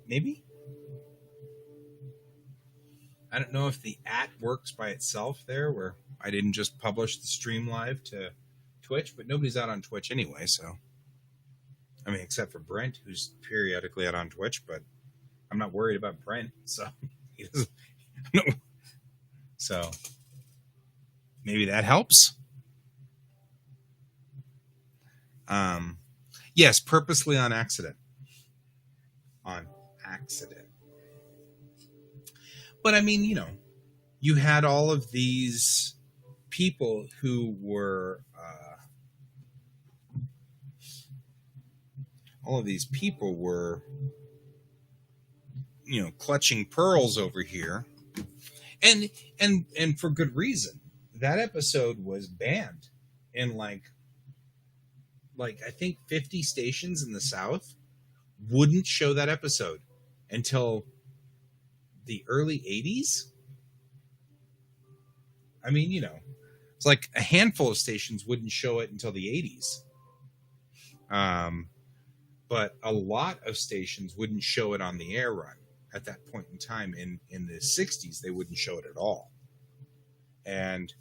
Maybe? I don't know if the @ works by itself there, where I didn't just publish the stream live to Twitch, but nobody's out on Twitch anyway, so. I mean, except for Brent, who's periodically out on Twitch, but I'm not worried about Brent, so he doesn't. No. So maybe that helps. Yes, purposely on accident. On accident. But I mean, you had all of these people who were clutching pearls over here, and for good reason. That episode was banned in like I think 50 stations in the South wouldn't show that episode until the early 80s. I mean, it's like a handful of stations wouldn't show it until the 80s. But a lot of stations wouldn't show it on the air run at that point in time. In the 60s, they wouldn't show it at all. And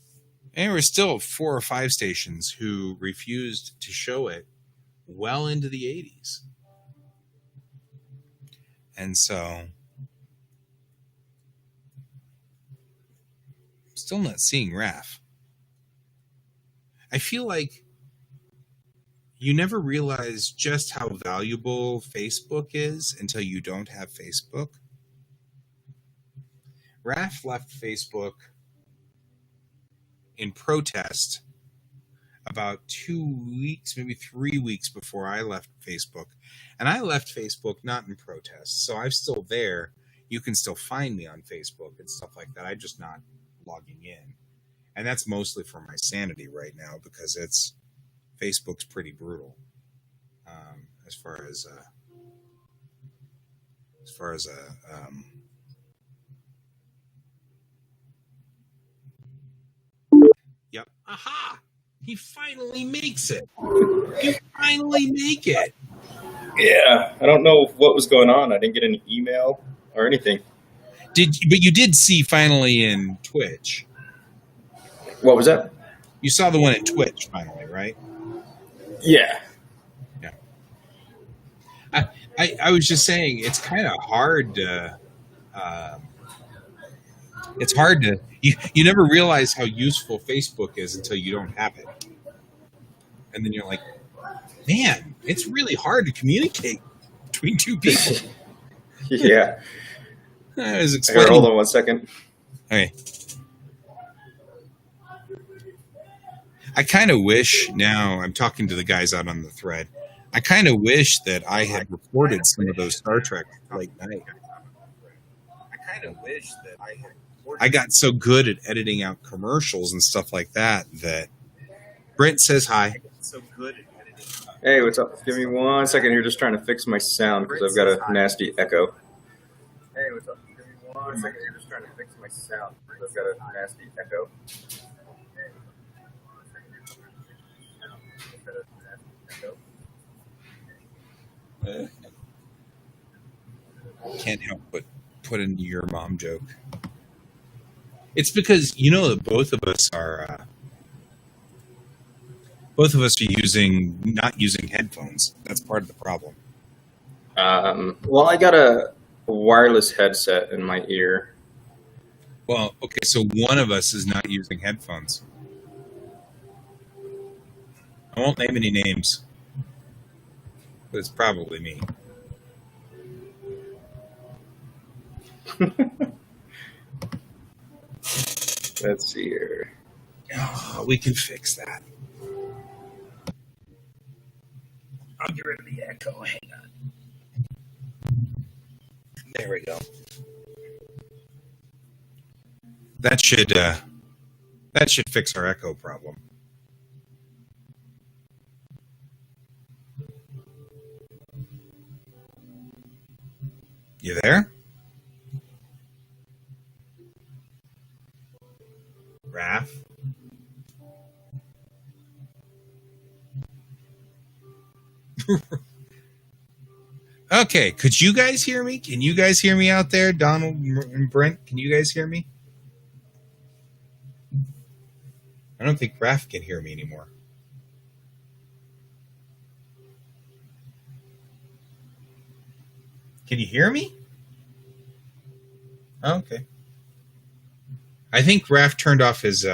there were still 4 or 5 stations who refused to show it well into the 80s. And so, still not seeing Raph. I feel like you never realize just how valuable Facebook is until you don't have Facebook. Raph left Facebook in protest about 2 weeks, maybe 3 weeks before I left Facebook. And I left Facebook not in protest, so I'm still there. You can still find me on Facebook and stuff like that. I'm just not logging in. And that's mostly for my sanity right now, because Facebook's pretty brutal as far as yep. Aha! He finally makes it. You finally make it. Yeah, I don't know what was going on. I didn't get any email or anything. But you did see finally in Twitch. What was that? You saw the one in Twitch finally, right? Yeah. Yeah. I was just saying, it's kind of hard to. It's hard to. You never realize how useful Facebook is until you don't have it, and then you're like, man, it's really hard to communicate between two people. Yeah. I was explaining. Hold on 1 second. Okay. I kind of wish, now I'm talking to the guys out on the thread, I kind of wish that I had recorded some of those Star Trek late night. I got so good at editing out commercials and stuff like that Brent says hi. Hey, what's up? Give me 1 second here, just trying to fix my sound because I've got a nasty echo. Hey, what's up? Give me 1 second here, just trying to fix my sound because I've got a nasty echo. Can't help but put into your mom joke. It's because that both of us are not using headphones. That's part of the problem. Well, I got a wireless headset in my ear. Well, okay, so one of us is not using headphones. I won't name any names, but it's probably me. Let's see here. Oh, we can fix that. I'll get rid of the echo. Hang on. There we go. That should fix our echo problem. You there? Raph? Okay, could you guys hear me? Can you guys hear me out there? Donald and Brent, can you guys hear me? I don't think Raph can hear me anymore. Can you hear me? Oh, okay. I think Raph turned off his,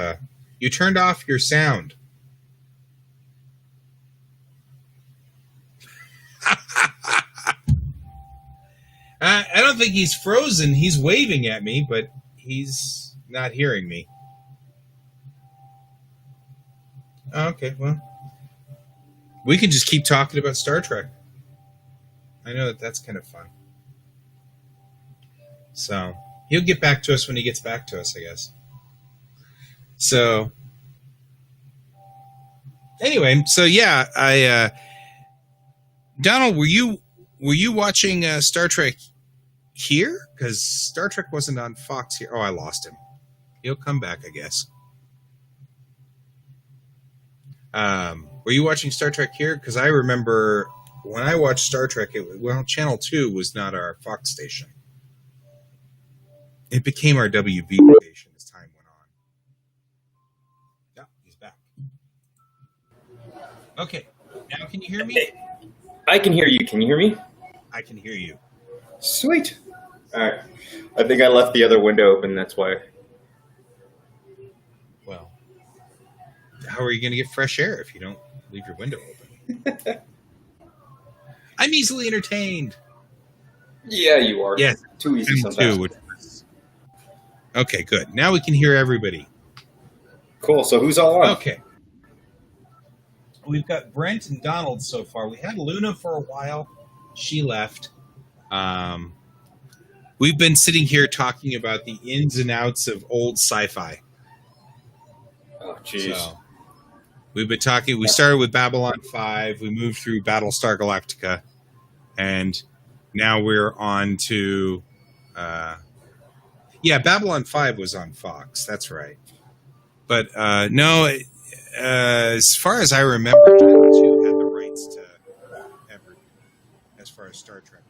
you turned off your sound. I don't think he's frozen. He's waving at me, but he's not hearing me. Okay, well, we can just keep talking about Star Trek. I know that's kind of fun. So he'll get back to us when he gets back to us, I guess. So anyway, so yeah, Donald, were you watching Star Trek here? Because Star Trek wasn't on Fox here. Oh, I lost him. He'll come back, I guess. Were you watching Star Trek here? Because I remember when I watched Star Trek, Channel 2 was not our Fox station. It became our WB station as time went on. Yeah, he's back. Okay, now can you hear me? I can hear you. Can you hear me? I can hear you. Sweet. All right. I think I left the other window open. That's why. Well, how are you going to get fresh air if you don't leave your window open? I'm easily entertained. Yeah, you are. Yes. Too easy sometimes. Okay, good. Now we can hear everybody. Cool. So who's all on? Okay. We've got Brent and Donald so far. We had Luna for a while. She left. We've been sitting here talking about the ins and outs of old sci-fi. Oh, jeez. So, we've been talking. We started with Babylon 5. We moved through Battlestar Galactica. And now we're on to... Babylon 5 was on Fox. That's right. But no, as far as I remember, Channel 2 had the rights to everything as far as Star Trek.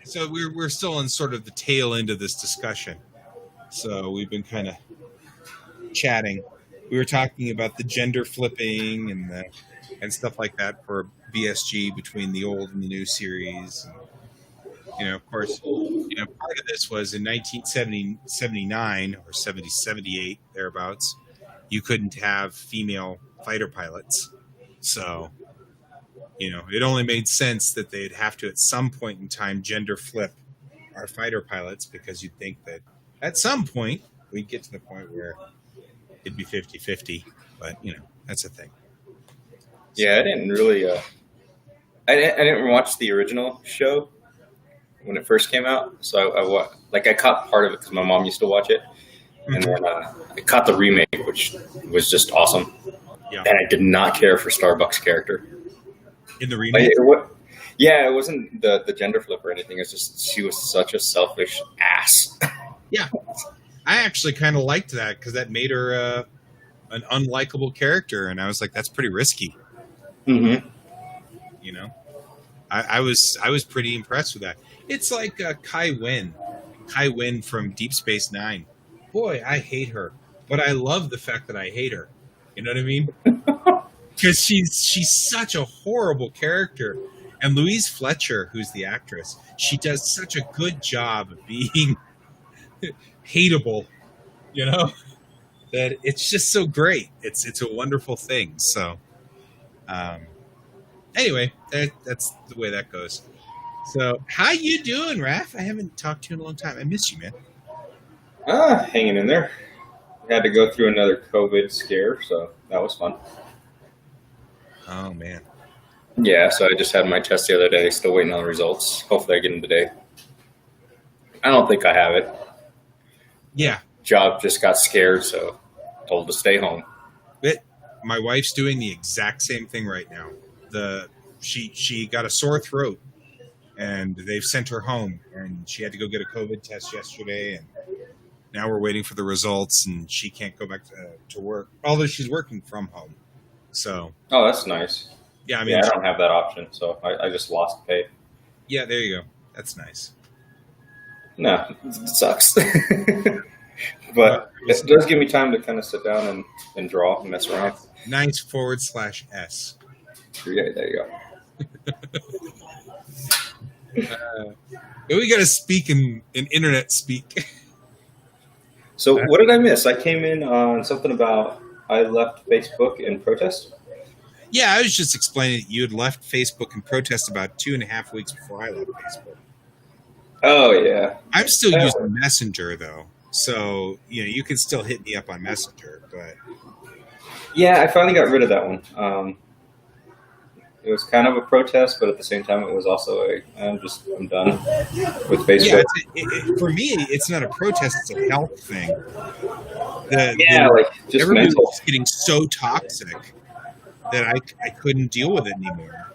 So we're still in sort of the tail end of this discussion. So we've been kind of chatting. We were talking about the gender flipping and stuff like that for BSG between the old and the new series. And, of course, part of this was in 1979 or 78, thereabouts, you couldn't have female fighter pilots. So, it only made sense that they'd have to, at some point in time, gender flip our fighter pilots, because you'd think that at some point we'd get to the point where it'd be 50-50. But, that's a thing. Yeah, I didn't really... I didn't watch the original show when it first came out, so I caught part of it because my mom used to watch it, and then I caught the remake, which was just awesome. Yeah. And I did not care for Starbuck's character in the remake. It wasn't the gender flip or anything. It's just she was such a selfish ass. Yeah, I actually kind of liked that because that made her an unlikable character, and I was like, that's pretty risky. Mm-hmm. I was pretty impressed with that. It's like Kai Wynn from Deep Space Nine. Boy, I hate her, but I love the fact that I hate her. You know what I mean? Because she's such a horrible character. And Louise Fletcher, who's the actress, she does such a good job of being hateable, that it's just so great. It's a wonderful thing. So, anyway, that's the way that goes. So, how you doing, Raph? I haven't talked to you in a long time. I miss you, man. Hanging in there. Had to go through another COVID scare, so that was fun. Oh, man. Yeah, so I just had my test the other day. Still waiting on the results. Hopefully I get them today. I don't think I have it. Yeah. Job just got scared, so told to stay home. My wife's doing the exact same thing right now. She got a sore throat, and they've sent her home, and she had to go get a COVID test yesterday, and now we're waiting for the results, and she can't go back to work, although she's working from home. So, Oh, that's nice. yeah, I mean, Yeah, I don't have that option, so I just lost pay. yeah, there you go. That's nice. No, it sucks. But it does give me time to kind of sit down and draw and mess around. Nice /S. Yeah, there you go. We got to speak in internet speak. So what did I miss? I came in on something about I left Facebook in protest. Yeah, I was just explaining that you had left Facebook in protest about 2.5 weeks before I left Facebook. Oh, yeah. I'm still using Messenger, though. So, you can still hit me up on Messenger, but... Yeah, I finally got rid of that one. It was kind of a protest, but at the same time, it was also I'm done with Facebook. Yeah, for me, it's not a protest; it's a health thing. Just everybody mental. was getting so toxic that I couldn't deal with it anymore.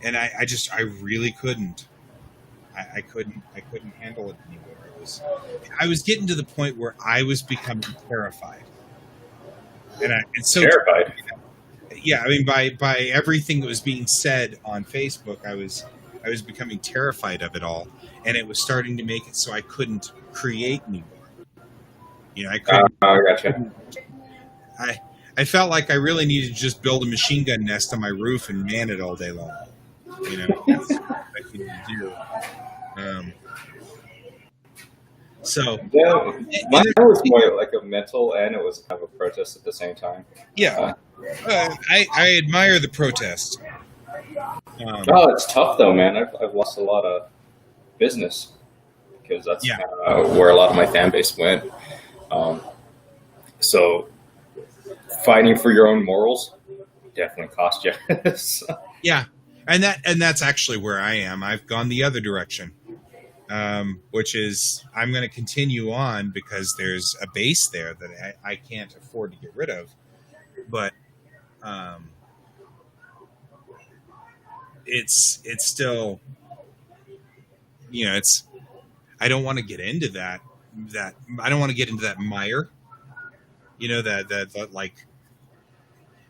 And I really couldn't. I couldn't handle it anymore. I was getting to the point where I was becoming terrified. And so terrified. Yeah, I mean, by everything that was being said on Facebook, I was becoming terrified of it all, and it was starting to make it so I couldn't create anymore. I couldn't. I gotcha. I felt like I really needed to just build a machine gun nest on my roof and man it all day long. That's what I could do. So yeah, mine was more like a mental, and it was kind of a protest at the same time. Yeah, I admire the protest. It's tough though, man. I've lost a lot of business because that's where a lot of my fan base went. So fighting for your own morals definitely cost you. Yeah, and that's actually where I am. I've gone the other direction. Which is I'm going to continue on because there's a base there that I can't afford to get rid of. But it's still, it's I don't want to get into that I don't want to get into that mire. That like,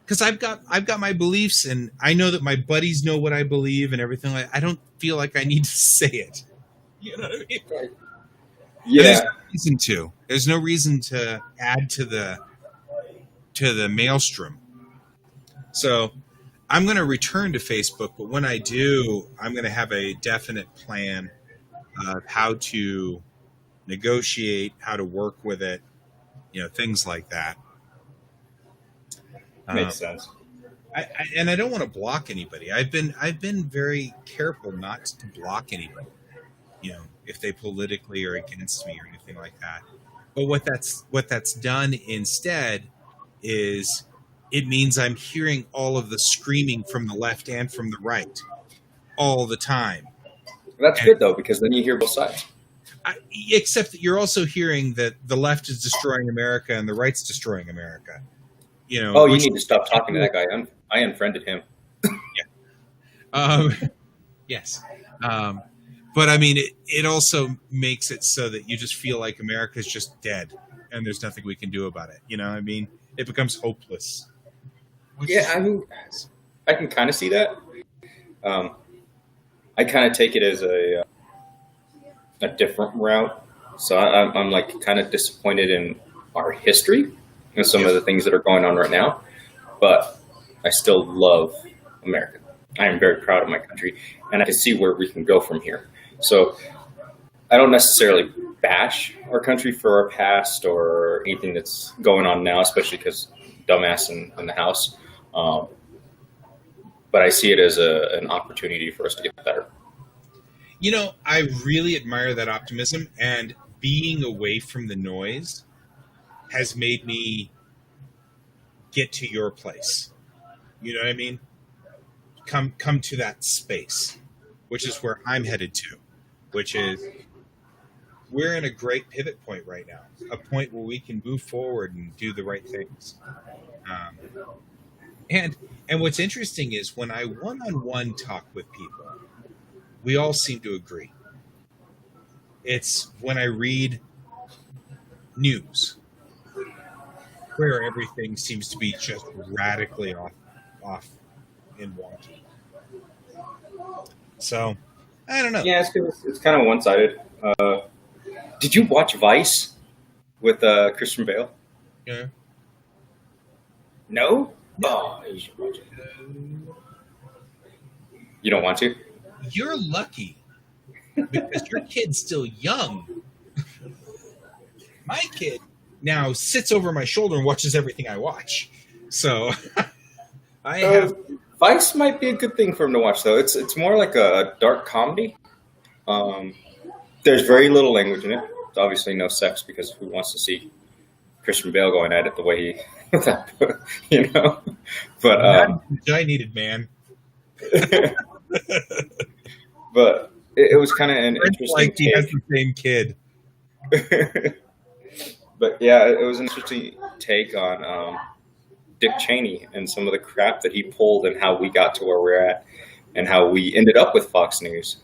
because I've got my beliefs, and I know that my buddies know what I believe and everything. Like, I don't feel like I need to say it. You know what I mean? Yeah. There's no reason to add to the maelstrom. So I'm going to return to Facebook, but when I do, I'm going to have a definite plan of how to negotiate, how to work with it, things like that. Makes sense. I don't want to block anybody. I've been very careful not to block anybody. If they politically are against me or anything like that. But what that's done instead is it means I'm hearing all of the screaming from the left and from the right all the time. That's good though, because then you hear both sides. Except that you're also hearing that the left is destroying America and the right's destroying America. You need to stop talking to that guy. I unfriended him. Yeah. Yes. But I mean, it also makes it so that you just feel like America's just dead and there's nothing we can do about it. I mean, it becomes hopeless. Yeah, I mean, I can kind of see that. I kind of take it as a different route. So I'm like kind of disappointed in our history and some of the things that are going on right now. But I still love America. I am very proud of my country, and I can see where we can go from here. So I don't necessarily bash our country for our past or anything that's going on now, especially because dumbass in the house. But I see it as an opportunity for us to get better. I really admire that optimism, and being away from the noise has made me get to your place. You know what I mean? Come to that space, which is where I'm headed to, which is we're in a great pivot point right now, a point where we can move forward and do the right things. And what's interesting is when I one-on-one talk with people, we all seem to agree. It's when I read news where everything seems to be just radically off and wonky. So I don't know. Yeah, it's kind of one-sided. Did you watch Vice with Christian Bale? Yeah. No? Oh, you should watch it. You don't want to? You're lucky because your kid's still young. My kid now sits over my shoulder and watches everything I watch. So I have. Vice might be a good thing for him to watch, though. It's more like a dark comedy. There's very little language in it. There's obviously no sex because who wants to see Christian Bale going at it the way he, you know? But I needed, man. But it was kind of an interesting. Like he has the same kid. But yeah, it was an interesting take on Dick Cheney and some of the crap that he pulled and how we got to where we're at and how we ended up with Fox News.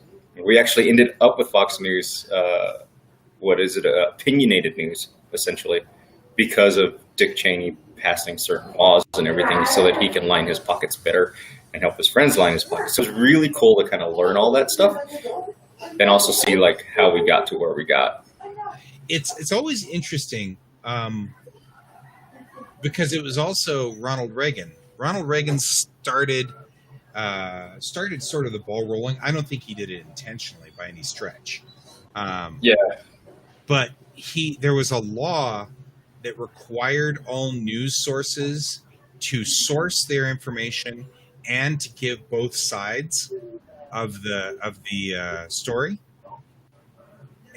We actually ended up with Fox News, opinionated news, essentially, because of Dick Cheney passing certain laws and everything so that he can line his pockets better and help his friends line his pockets. So it was really cool to kind of learn all that stuff and also see like how we got to where we got. It's always interesting because it was also Ronald Reagan. Ronald Reagan started sort of the ball rolling. I don't think he did it intentionally by any stretch. But there was a law that required all news sources to source their information and to give both sides of the story.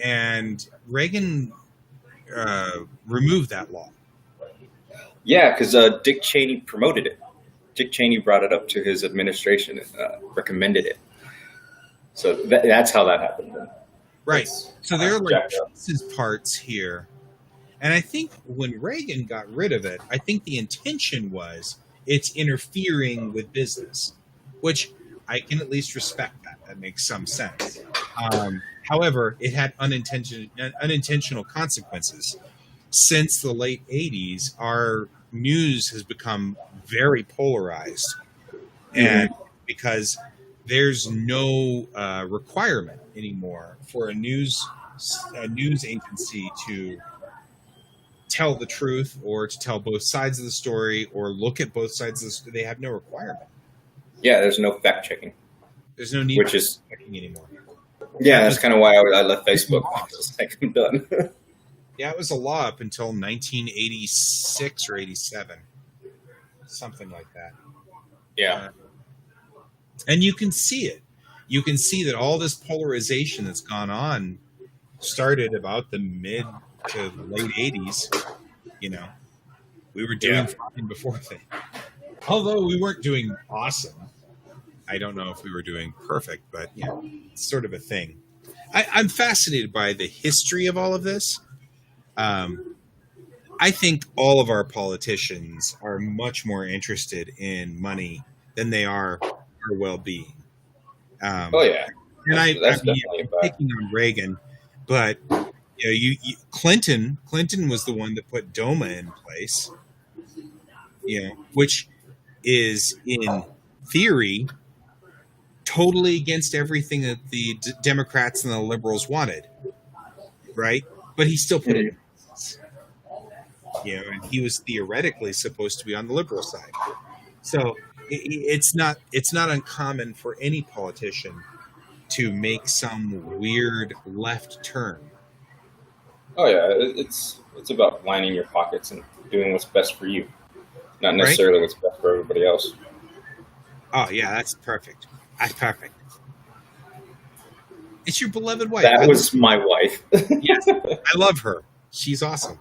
And Reagan removed that law. Yeah, because Dick Cheney promoted it. Dick Cheney brought it up to his administration and recommended it. So that's how that happened. Right. So there are like pieces parts here. And I think when Reagan got rid of it, I think the intention was it's interfering with business, which I can at least respect that. That makes some sense. However, it had unintentional consequences. Since the late 80s, our news has become very polarized. And because there's no requirement anymore for a news agency to tell the truth or to tell both sides of the story or look at both sides of the story. They have no requirement. Yeah, there's no fact checking. There's no need for fact checking anymore. Yeah, that's kind of why I left Facebook. I was like, I'm done. Yeah, it was a law up until 1986 or 87. Something like that. Yeah. And you can see it. You can see that all this polarization that's gone on started about the mid to late 80s. You know, we were doing fine before then. Although we weren't doing awesome. I don't know if we were doing perfect, but yeah, it's sort of a thing. I'm fascinated by the history of all of this. I think all of our politicians are much more interested in money than they are our well-being. And I'm picking on Reagan, but Clinton was the one that put DOMA in place, which is in theory totally against everything that the Democrats and the liberals wanted, right? But he still put it in place. And he was theoretically supposed to be on the liberal side. So it's not uncommon for any politician to make some weird left turn. Oh yeah, it's about lining your pockets and doing what's best for you, not necessarily what's best for everybody else. Oh yeah, that's perfect. That's perfect. It's your beloved wife. That was my wife. Yes, I love her. She's awesome.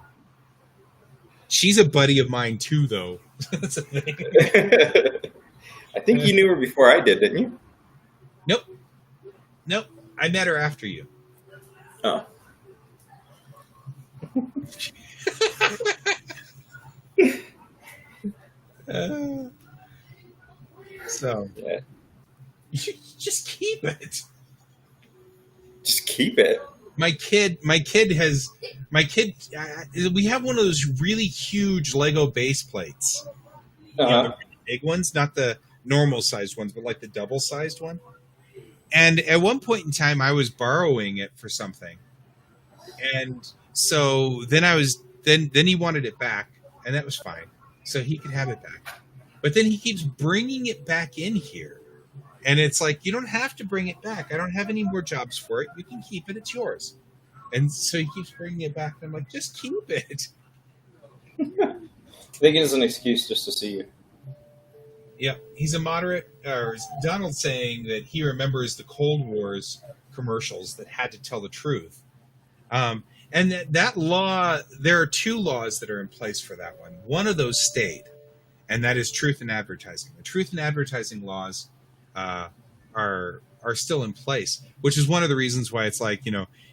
She's a buddy of mine too, though. That's the thing. I think you knew her before I did, didn't you? Nope. I met her after you. Oh. So Yeah. you just keep it. Just keep it. My kid, we have one of those really huge Lego base plates. You know, the Uh-huh. really big ones, not the normal sized ones, but like the double sized one. And at one point in time, I was borrowing it for something, and so then he wanted it back, and that was fine, so he could have it back. But then he keeps bringing it back in here, and it's like, you don't have to bring it back. I don't have any more jobs for it. You can keep it. It's yours. And so he keeps bringing it back, and I'm like, just keep it. I think it's an excuse just to see you. Yeah, he's a moderate. Or Donald's saying that he remembers the Cold War's commercials that had to tell the truth. And that law, there are two laws that are in place for that one. One of those stayed, and that is truth in advertising. The truth in advertising laws are still in place, which is one of the reasons why it's like,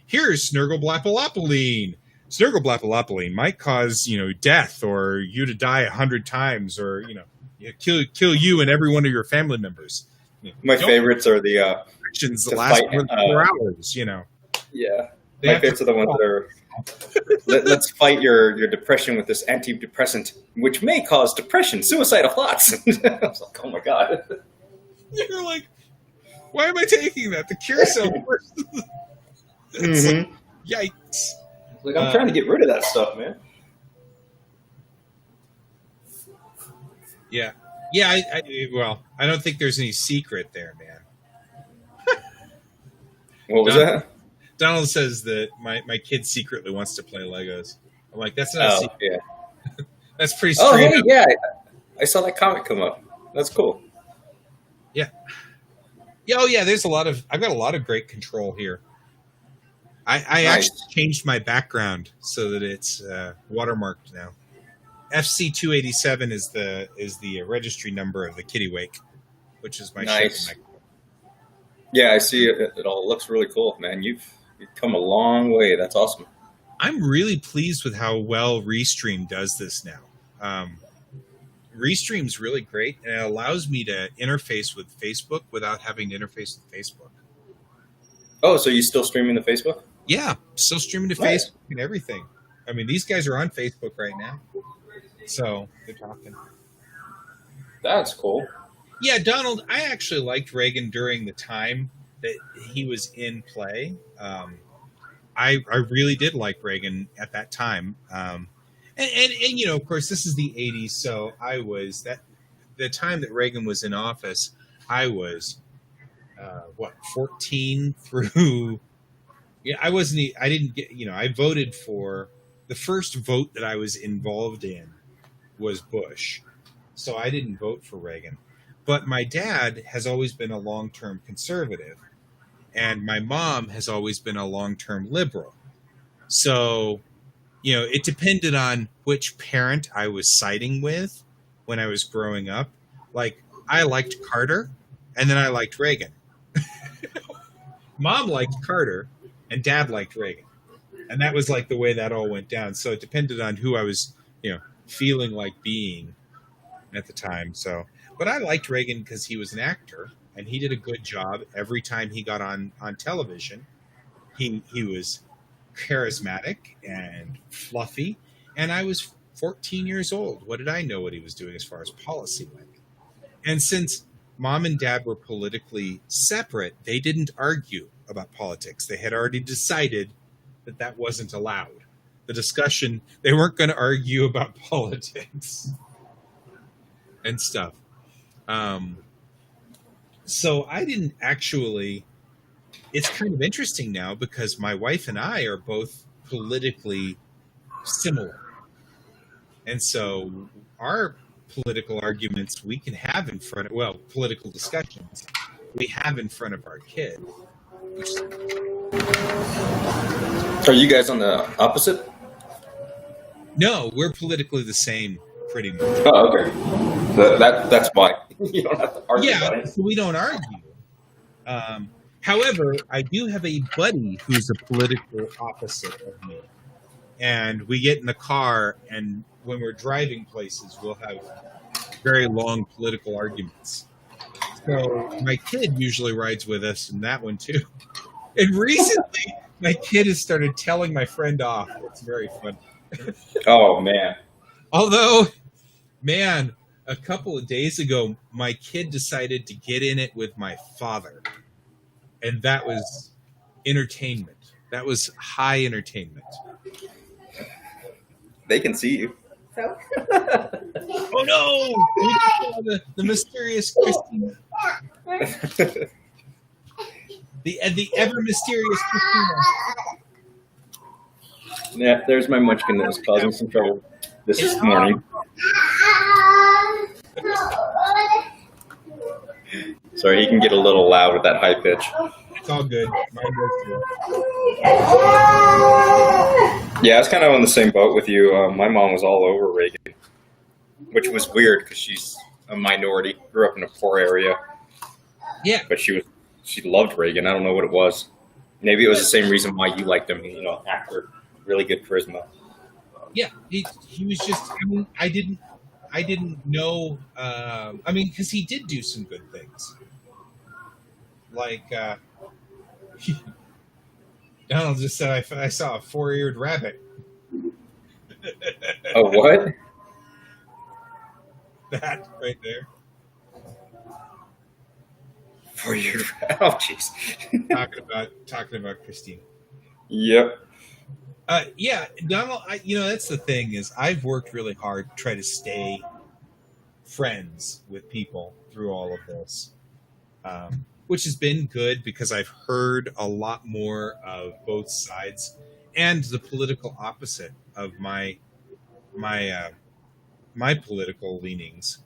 here's Snurgle-Blapalopaline. Snurgle-Blapalopaline might cause, death, or you to die 100 times, or, kill you and every one of your family members. My favorites are the Christians that to last fight, more than 4 hours, yeah. They My have to favorites are the ones that are let's fight your depression with this antidepressant, which may cause depression, suicidal thoughts. I was like, oh my god. You're like, why am I taking that? The cure cell works. It's like, yikes. Like, I'm trying to get rid of that stuff, man. Yeah. Yeah, I don't think there's any secret there, man. What was that? Donald says that my kid secretly wants to play Legos. I'm like, that's not a secret. Yeah. That's pretty Oh, straight hey, up. yeah. I saw that comic come up. That's cool. Yeah. Yeah, oh yeah, I've got a lot of great control here. I Nice. actually changed my background so that it's watermarked now. FC287 is the registry number of the Kittiwake, which is my Nice. ship. Yeah, I see it. It all looks really cool, man. You've come a long way. That's awesome. I'm really pleased with how well Restream does this now. Restream's really great, and it allows me to interface with Facebook without having to interface with Facebook. Oh, so you still streaming to Facebook? Yeah, still streaming to Nice. Facebook and everything. I mean, these guys are on Facebook right now, so they're talking. That's cool. Yeah, Donald, I actually liked Reagan during the time that he was in play. I really did like Reagan at that time. And of course, this is the 80s, so I was the time that Reagan was in office, I was 14 through. Yeah, I didn't get. I voted for the first vote that I was involved in was Bush, so I didn't vote for Reagan. But my dad has always been a long-term conservative, and my mom has always been a long-term liberal. So, it depended on which parent I was siding with when I was growing up. Like, I liked Carter, and then I liked Reagan. Mom liked Carter, and Dad liked Reagan. And that was like the way that all went down. So it depended on who I was, feeling like being at the time. So, but I liked Reagan because he was an actor, and he did a good job every time he got on television. He was charismatic and fluffy, and I was 14 years old. What did I know what he was doing as far as policy went? And since Mom and Dad were politically separate, they didn't argue about politics. They had already decided that wasn't allowed. The discussion, they weren't going to argue about politics and stuff. So I didn't actually. It's kind of interesting now because my wife and I are both politically similar. And so our political arguments we can have in front of, political discussions we have in front of our kid. Are you guys on the opposite? No, we're politically the same, pretty much. Oh, okay. That's why. You don't have to argue about Yeah, it. so we don't argue. However, I do have a buddy who's a political opposite of me. And we get in the car, and when we're driving places, we'll have very long political arguments. So my kid usually rides with us in that one too. And recently, my kid has started telling my friend off. It's very fun. Oh man. Although, man, a couple of days ago, my kid decided to get in it with my father. And that was entertainment. That was high entertainment. They can see you. So? Oh no! The mysterious Christina. The ever mysterious Christina. Yeah, there's my munchkin that was causing some trouble this morning. Sorry, he can get a little loud with that high pitch. It's all good. Mine does too. Yeah, I was kind of on the same boat with you. My mom was all over Reagan, which was weird because she's a minority, grew up in a poor area. Yeah. But she loved Reagan. I don't know what it was. Maybe it was the same reason why you liked him. You know, actor, really good charisma. Yeah, he was just. I mean, I didn't know. I mean, because he did do some good things. Like, Donald just said, I saw a 4-eared rabbit. Oh, what? That right there. 4-eared rabbit. Oh, jeez. talking about Christine. Yep. Yeah, Donald. That's the thing is I've worked really hard to try to stay friends with people through all of this, which has been good because I've heard a lot more of both sides and the political opposite of my political leanings.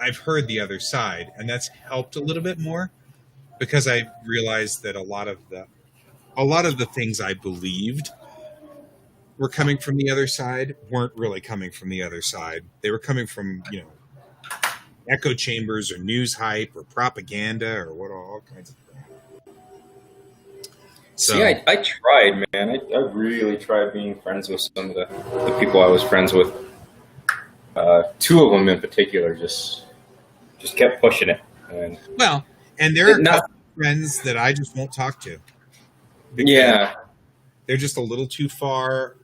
I've heard the other side, and that's helped a little bit more because I realized that a lot of the things I believed were coming from the other side weren't really coming from the other side. They were coming from, echo chambers or news hype or propaganda or all kinds of things. So, see, I tried, man. I really tried being friends with some of the people I was friends with. Two of them in particular just kept pushing it. And there are a couple of friends that I just won't talk to. Yeah. They're just a little too far.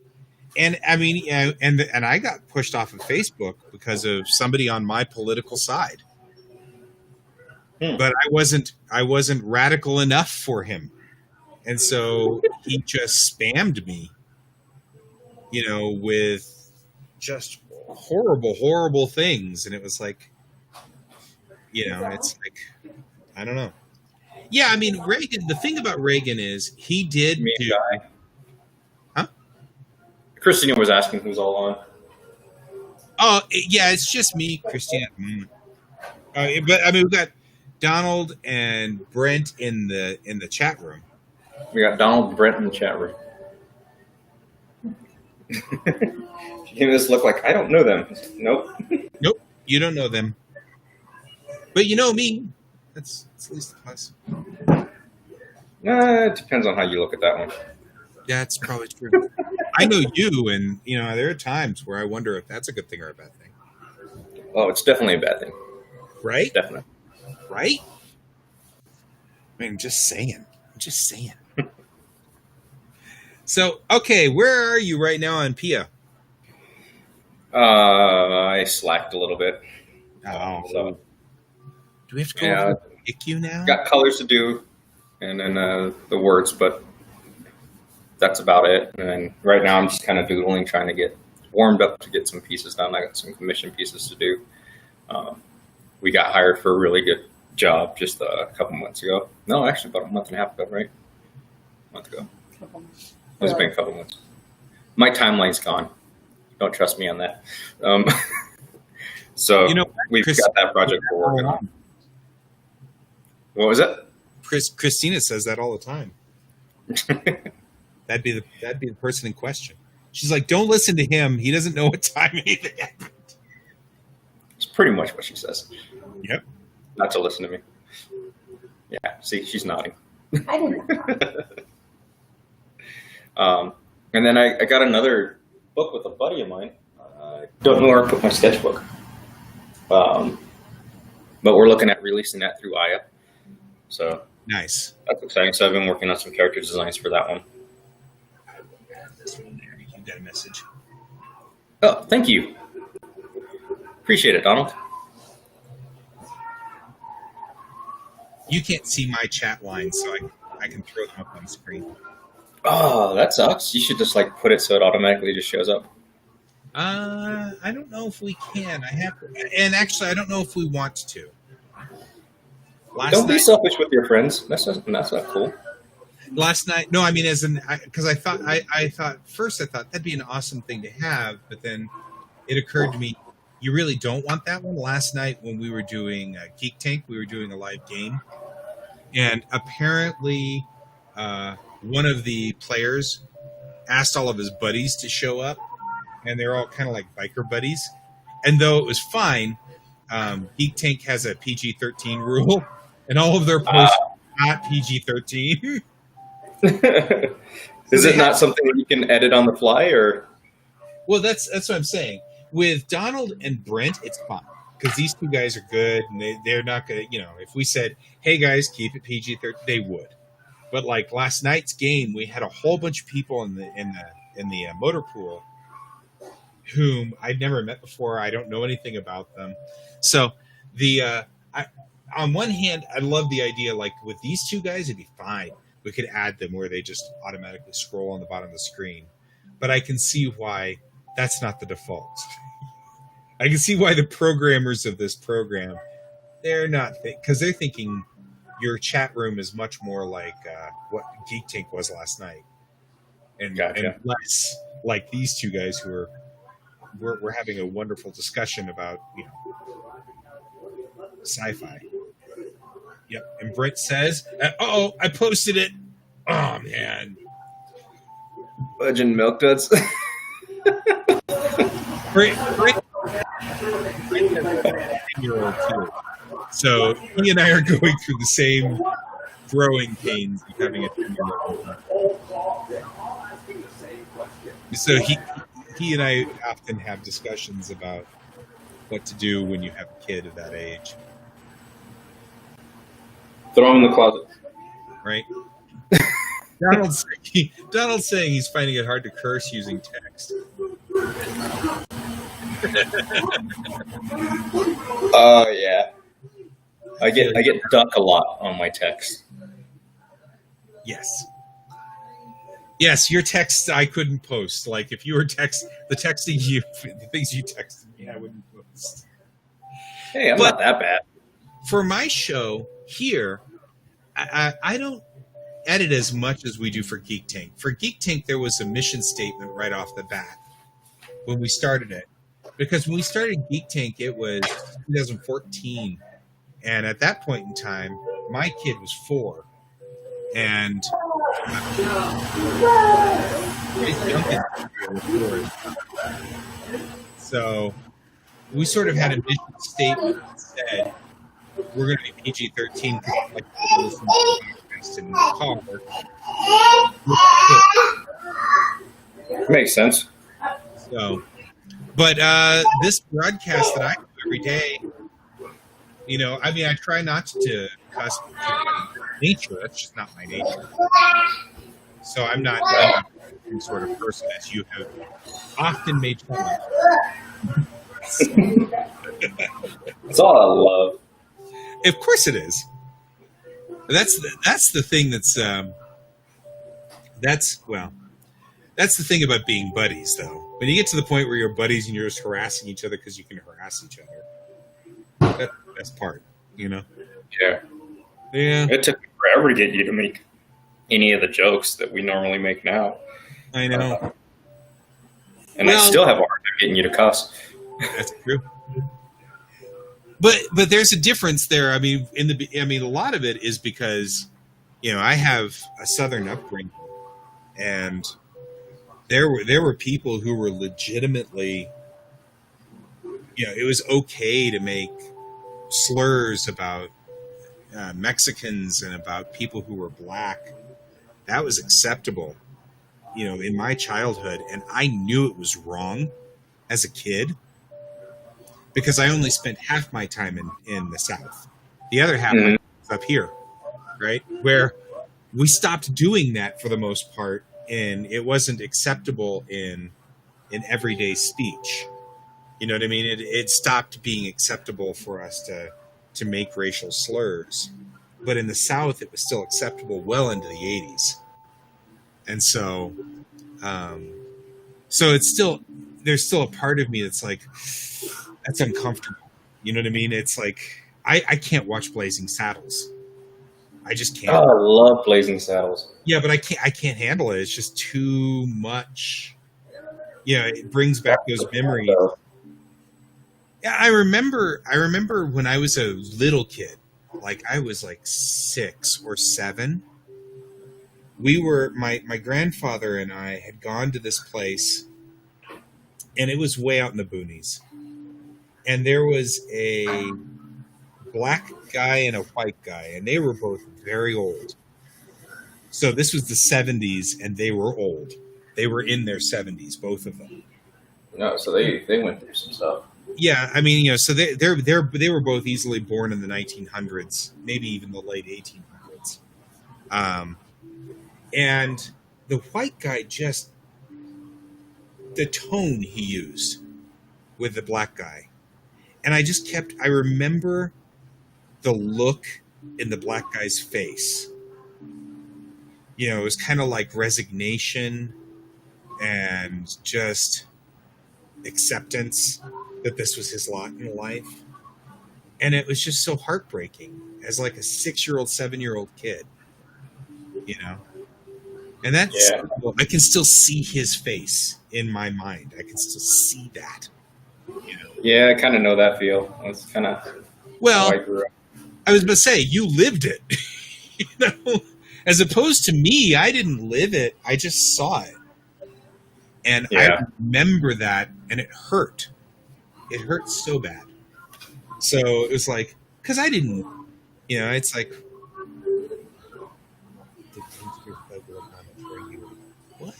And I mean, and I got pushed off of Facebook because of somebody on my political side. But I wasn't radical enough for him. And so he just spammed me, with just horrible things. And it was like, it's like, I don't know. Yeah, I mean, Reagan, the thing about Reagan is he did do... Huh? Christina was asking who's all on. Oh, yeah, it's just me, Christina. But I mean, we've got Donald and Brent in the chat room. We got Donald and Brent in the chat room. She gave this look like, I don't know them. Nope. Nope, you don't know them. But you know me. That's at least a plus. It depends on how you look at that one. Yeah, it's probably true. I know you, and there are times where I wonder if that's a good thing or a bad thing. Oh, it's definitely a bad thing. Right? Definitely. Right? I mean, I'm just saying. So, okay, where are you right now on Pia? I slacked a little bit. Oh. So, do we have to go over the ICU now? Got colors to do, and then the words, but that's about it. And right now I'm just kind of doodling, trying to get warmed up to get some pieces done. I got some commission pieces to do. We got hired for a really good job just a couple months ago. No, actually about a month and a half ago, right? A month ago. It's been a couple months. My timeline's gone. Don't trust me on that. So we've got that project we're working on. What was it? Christina says that all the time. That'd be the person in question. She's like, don't listen to him. He doesn't know what time anything happened. It's pretty much what she says. Yep. Not to listen to me. Yeah. See, she's nodding. I didn't. And then I got another book with a buddy of mine. I don't know where I put my sketchbook. but we're looking at releasing that through Aya. So Nice. that's exciting. So I've been working on some character designs for that one. This one there, you got a message. Oh, thank you. Appreciate it, Donald. You can't see my chat lines, so I can throw them up on the screen. Oh, that sucks. You should just like put it so it automatically just shows up. I don't know if we can. And actually, I don't know if we want to. Don't be selfish with your friends. That's not cool. Last night, no, I mean, because I thought that'd be an awesome thing to have, but then it occurred to me, you really don't want that one. Last night when we were doing Geek Tank, we were doing a live game, and apparently one of the players asked all of his buddies to show up, and they're all kind of like biker buddies. And though it was fine, Geek Tank has a PG-13 rule, and all of their posts are not PG-13. Is it not something that you can edit on the fly, or? Well, that's what I'm saying. With Donald and Brent, it's fine because these two guys are good, and they're not gonna, if we said, "Hey guys, keep it PG-13," they would. But like last night's game, we had a whole bunch of people in the motor pool whom I'd never met before. I don't know anything about them. So on one hand, I love the idea. Like with these two guys, it'd be fine. We could add them where they just automatically scroll on the bottom of the screen. But I can see why that's not the default. I can see why the programmers of this program, they're not, because they're thinking your chat room is much more like what Geek Tank was last night. And, Gotcha. and less like these two guys who we're having a wonderful discussion about, sci-fi. Yep. And Brent says, I posted it. Oh, man. Fudge and milk duds. Brent year-old too. So he and I are going through the same growing pains of having a 10-year-old. So he and I often have discussions about what to do when you have a kid of that age. Throw him in the closet. Right? Donald's saying he's finding it hard to curse using text. Oh yeah. I get duck a lot on my text. Yes. Yes, your texts I couldn't post. Like if you were the things you texted me, I wouldn't post. Hey, I'm not that bad. For my show here, I don't edit as much as we do for Geek Tank. For Geek Tank, there was a mission statement right off the bat when we started it. Because when we started Geek Tank, it was 2014. And at that point in time, my kid was 4. And his youngest was 4. So we sort of had a mission statement that said, we're going to be PG-13 because like to listen to podcasts in the car. Makes sense. So, but this broadcast that I do every day, I try not to cuss nature. That's just not my nature. So I'm not the same sort of person as you have often made fun of. It's all I love. Of course it is. That's the thing that's the thing about being buddies, though. When you get to the point where you're buddies and you're just harassing each other because you can harass each other, that's the best part, Yeah. Yeah. It took me forever to get you to make any of the jokes that we normally make now. I know. And I still have a hard time getting you to cuss. That's true. But there's a difference there. I mean, a lot of it is because, I have a Southern upbringing, and there were people who were legitimately, it was okay to make slurs about Mexicans and about people who were black. That was acceptable, in my childhood, and I knew it was wrong as a kid. because I only spent half my time in the South. The other half Mhm. was up here, right? Where we stopped doing that for the most part, and it wasn't acceptable in everyday speech. You know what I mean? It stopped being acceptable for us to make racial slurs. But in the South, it was still acceptable well into the 80s. And so, so it's still, there's still a part of me that's like, that's uncomfortable. You know what I mean? It's like, I can't watch Blazing Saddles. I just Oh, can't. I love Blazing Saddles. Yeah, but I can't handle it. It's just too much. Yeah, it brings back those memories. Yeah, I remember when I was a little kid, like I was like 6 or 7. We were my grandfather and I had gone to this place, and it was way out in the boonies. And there was a black guy and a white guy, and they were both very old. So this was the 70s, and they were old. They were in their 70s, both of them. No, so they went through some stuff. Yeah, I mean, you know, so they were both easily born in the 1900s, maybe even the late 1800s. And the white guy, just the tone he used with the black guy, and I remember the look in the black guy's face. You know, it was kind of like resignation and just acceptance that this was his lot in life. And it was just so heartbreaking as like a 6-year-old, 7-year-old kid, you know? And that's, Yeah. I can still see his face in my mind. I can still see that, you know? Yeah, I kind of know that feel. That's kind of Well, how I grew up. I was going to say, you lived it, you know? As opposed to me, I didn't live it. I just saw it. And Yeah. I remember that, and it hurt. It hurt so bad. So it was like, because I didn't, you know, it's like, what?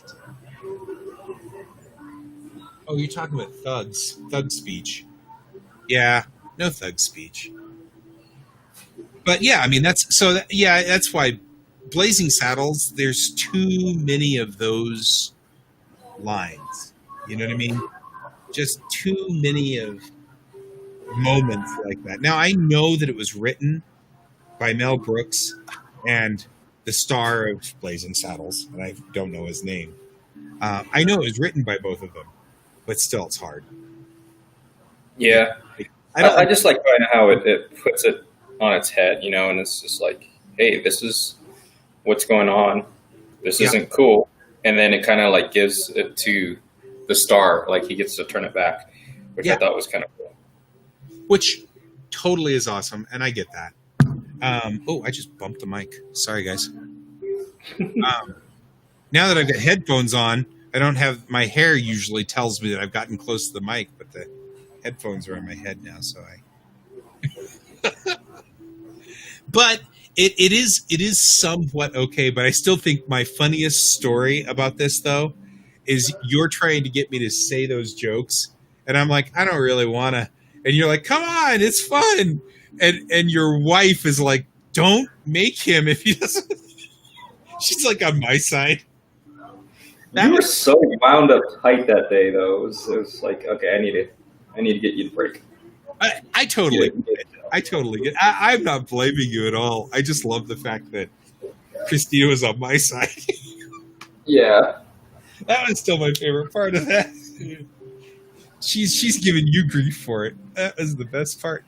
Oh, you're talking about thugs. Thug speech. Yeah, no thug speech. But yeah, I mean, that's why Blazing Saddles, there's too many of those lines. You know what I mean? Just too many of moments like that. Now, I know that it was written by Mel Brooks and the star of Blazing Saddles, and I don't know his name. I know it was written by both of them, but still, it's hard. Yeah. I just like kind of how it puts it on its head, you know, and it's just like, hey, this is what's going on. This isn't cool. And then it kind of like gives it to the star, like he gets to turn it back, which I thought was kind of cool. Which totally is awesome, and I get that. Oh, I just bumped the mic. Sorry, guys. Now that I've got headphones on, I don't have, my hair usually tells me that I've gotten close to the mic, but the headphones are on my head now, so But it is somewhat okay, but I still think my funniest story about this, though, is you're trying to get me to say those jokes, and I'm like, I don't really want to. And you're like, come on, it's fun. And your wife is like, don't make him if he doesn't. She's like on my side. You were so wound up tight that day, though. It was like, okay, I need to get you to break. I totally get it. I totally get it. I'm not blaming you at all. I just love the fact that Christina was on my side. Yeah. That was still my favorite part of that. She's giving you grief for it. That was the best part.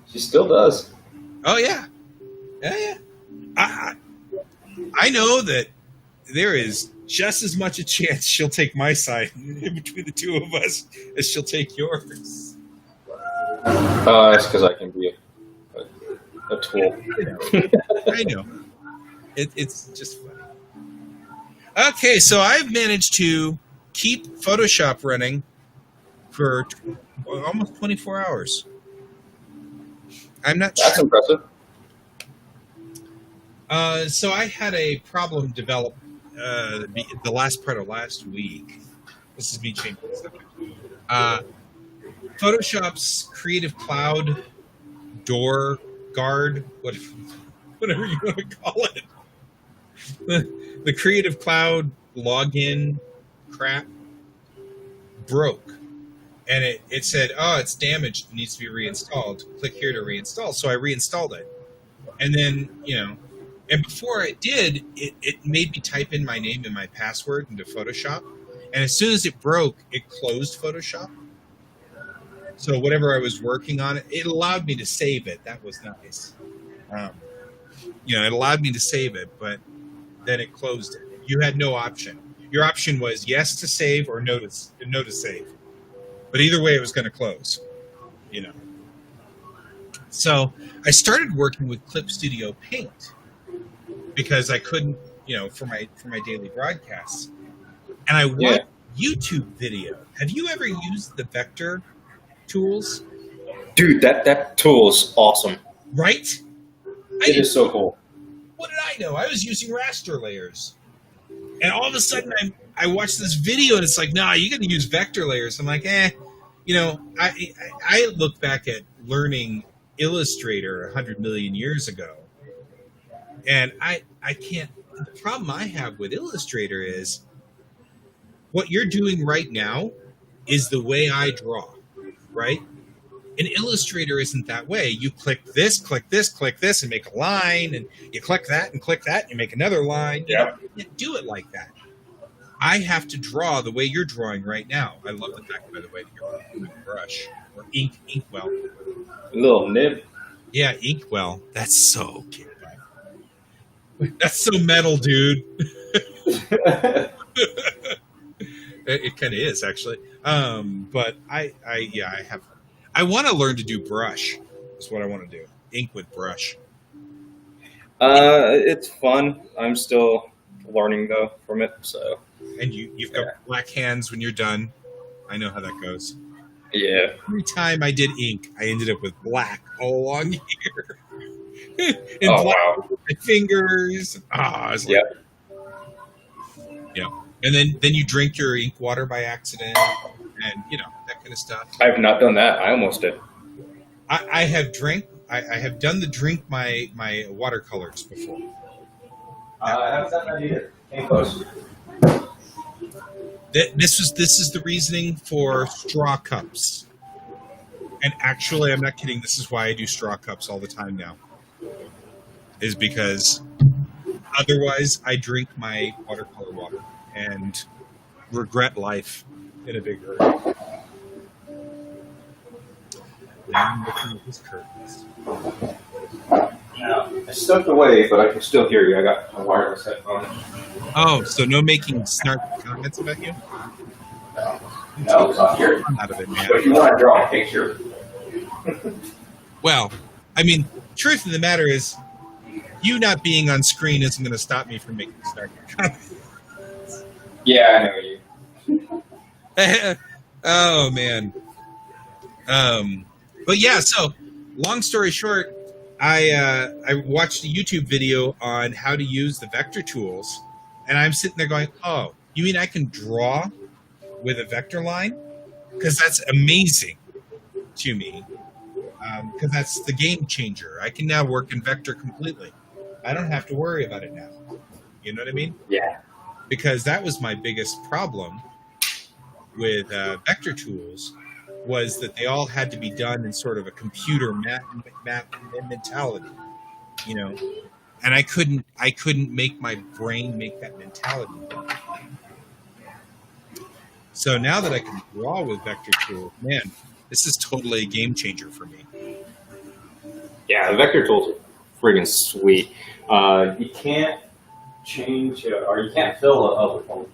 She still does. Oh yeah. I know that there is just as much a chance she'll take my side in between the two of us as she'll take yours. That's because I can be a tool. I know. It's just funny. Okay, so I've managed to keep Photoshop running for almost 24 hours. I'm not That's sure. impressive. So I had a problem develop the last part of last week. This is me changing the subject. Uh, Photoshop's Creative Cloud door guard, whatever you want to call it, the Creative Cloud login crap broke. And it said, oh, it's damaged. It needs to be reinstalled. Click here to reinstall. So I reinstalled it. And then, and before it did, it made me type in my name and my password into Photoshop. And as soon as it broke, it closed Photoshop. So whatever I was working on, it allowed me to save it. That was nice. It allowed me to save it, but then it closed it. You had no option. Your option was yes to save or no to save. But either way, it was going to close. So I started working with Clip Studio Paint because I couldn't, for my daily broadcasts. And I watched YouTube video. Have you ever used the vector tools? Dude, that tool is awesome. Right? It is so cool. What did I know? I was using raster layers. And all of a sudden I watched this video and it's like, nah, you got to use vector layers. I'm like, I look back at learning Illustrator 100 million years ago. And I can't, the problem I have with Illustrator is what you're doing right now is the way I draw, right? An Illustrator isn't that way. You click this, and make a line, and you click that, and you make another line. Yeah. You can't do it like that. I have to draw the way you're drawing right now. I love the fact, by the way, that you're using a brush or inkwell. A little nib. Yeah, inkwell. That's so cute. That's so metal, dude. It kind of is, actually. But I want to learn to do brush. That's what I want to do. Ink with brush. It's fun. I'm still learning though from it. So. And you've got black hands when you're done. I know how that goes. Yeah. Every time I did ink, I ended up with black all along here. And wow. with my fingers. I was like, yeah. And then you drink your ink water by accident, and that kind of stuff. I have not done that. I almost did. I have done the drink my watercolors before. I haven't done that either. Came close. This is the reasoning for straw cups. And actually, I'm not kidding. This is why I do straw cups all the time now. Is because otherwise I drink my watercolor water and regret life in a big hurry. Now I'm looking at his curtains. Yeah, I stepped away, but I can still hear you. I got a wireless headphone. Oh, so no making snarky comments about you? No, it's not here. Out of it, man. But if you want to draw a picture. Well, I mean, truth of the matter is, you not being on screen isn't going to stop me from making snarky comments. Yeah, I know you. Oh, man. But yeah, so long story short, I watched a YouTube video on how to use the vector tools, and I'm sitting there going, oh, you mean I can draw with a vector line? Because that's amazing to me. Because that's the game changer. I can now work in vector completely. I don't have to worry about it now. You know what I mean? Yeah. Because that was my biggest problem with vector tools, was that they all had to be done in sort of a computer map mentality, and I couldn't make my brain make that mentality. So now that I can draw with vector tools, man, this is totally a game changer for me. Yeah, the vector tools are friggin' sweet. You can't change or you can't fill a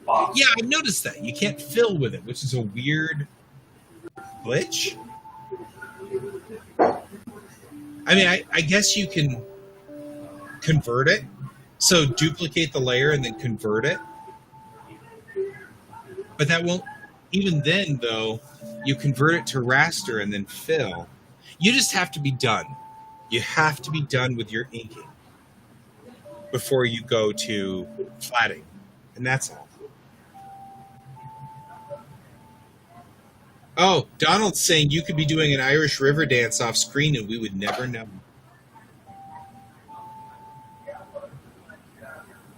box. Yeah, I've noticed that. You can't fill with it, which is a weird glitch. I mean, I guess you can convert it. So duplicate the layer and then convert it. But that won't, even then though, you convert it to raster and then fill. You just have to be done. You have to be done with your inking before you go to flatting. And that's all. Oh, Donald's saying you could be doing an Irish river dance off screen and we would never know.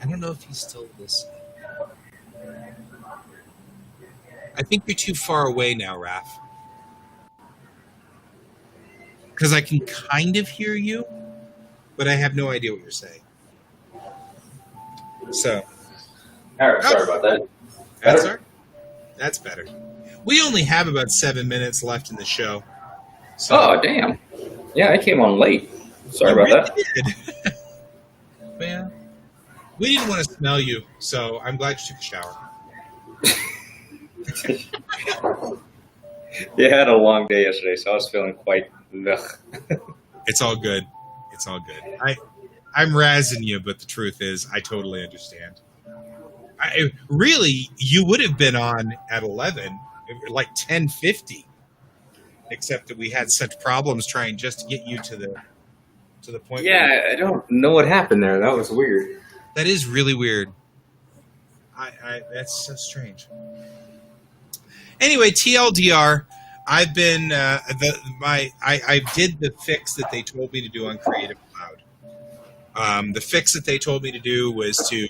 I don't know if he's still listening. I think you're too far away now, Raph. Because I can kind of hear you, but I have no idea what you're saying. So. All right, sorry about that. That's better. We only have about 7 minutes left in the show. So. Oh, damn. Yeah, I came on late. Sorry about that. Did. Man, we didn't want to smell you, so I'm glad you took a shower. You had a long day yesterday, so I was feeling quite ugh. It's all good. It's all good. I'm razzing you, but the truth is, I totally understand. Really, you would have been on at 11, like 10:50, except that we had such problems trying just to get you to the point. Yeah, I don't know what happened there. That was weird. That is really weird. That's so strange. Anyway, TLDR, I've been I did the fix that they told me to do on Creative Cloud. The fix that they told me to do was to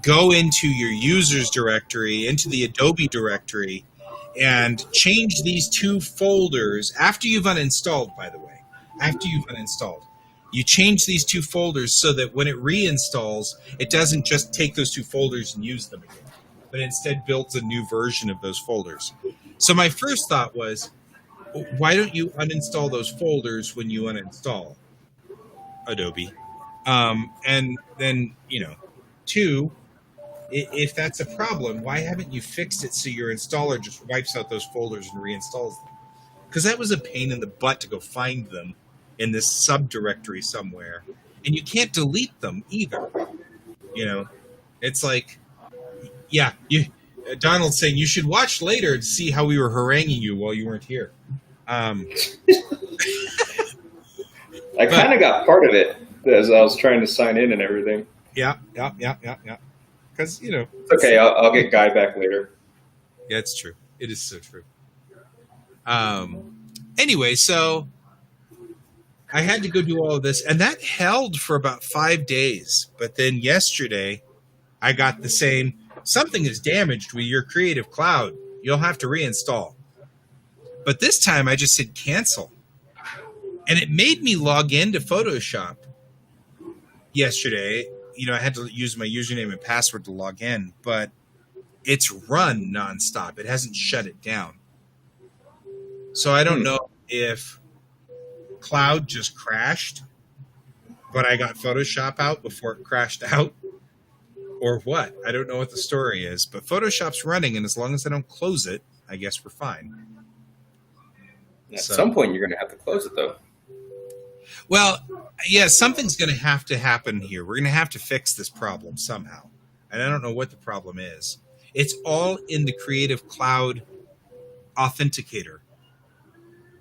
go into your users directory, into the Adobe directory, and change these two folders after you've uninstalled, by the way. After you've uninstalled. You change these two folders so that when it reinstalls, it doesn't just take those two folders and use them again, but instead builds a new version of those folders. So my first thought was, why don't you uninstall those folders when you uninstall Adobe? And then, two, if that's a problem, why haven't you fixed it so your installer just wipes out those folders and reinstalls them? Because that was a pain in the butt to go find them in this subdirectory somewhere. And you can't delete them either. It's like, yeah, Donald's saying you should watch later to see how we were haranguing you while you weren't here. I kind of got part of it as I was trying to sign in and everything. Yeah. Because, It's okay, I'll get Guy back later. Yeah, it's true. It is so true. Anyway, so I had to go do all of this, and that held for about 5 days. But then yesterday, I got the same, something is damaged with your Creative Cloud. You'll have to reinstall. But this time, I just said cancel. And it made me log into Photoshop yesterday. I had to use my username and password to log in, but it's run nonstop. It hasn't shut it down. So I don't know if Cloud just crashed, but I got Photoshop out before it crashed out, or what. I don't know what the story is, but Photoshop's running, and as long as I don't close it, I guess we're fine. At some point, you're going to have to close it, though. Well, yeah, something's going to have to happen here. We're going to have to fix this problem somehow. And I don't know what the problem is. It's all in the Creative Cloud Authenticator.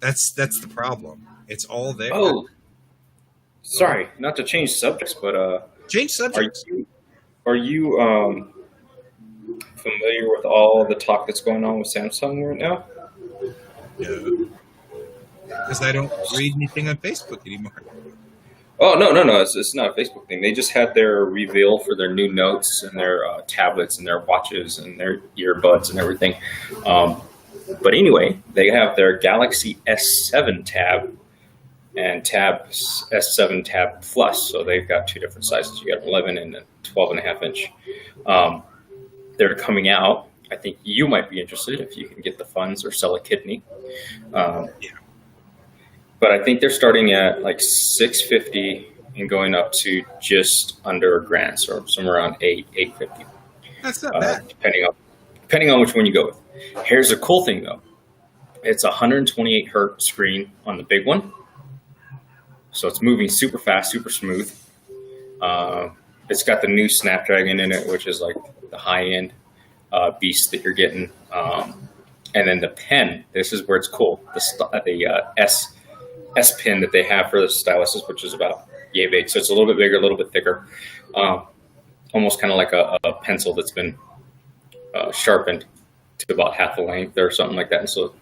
That's the problem. It's all there. Oh, sorry, not to change subjects, but change subjects. Are you familiar with all the talk that's going on with Samsung right now? No. Because I don't read anything on Facebook anymore. Oh, no. It's not a Facebook thing. They just had their reveal for their new notes and their tablets and their watches and their earbuds and everything. But anyway, they have their Galaxy S7 tab and S7 tab Plus. So they've got two different sizes. You got 11 and a 12.5 inch. They're coming out. I think you might be interested if you can get the funds or sell a kidney. But I think they're starting at like $650 and going up to just under $1,000, so somewhere around $850. That's not bad. Depending on which one you go with. Here's the cool thing though. It's a 128 hertz screen on the big one. So it's moving super fast, super smooth. It's got the new Snapdragon in it, which is like the high-end beast that you're getting. And then the pen, this is where it's cool. The S Pen that they have for the styluses, which is about yay big. So it's a little bit bigger, a little bit thicker. Almost kind of like a pencil that's been sharpened to about half the length or something like that. And so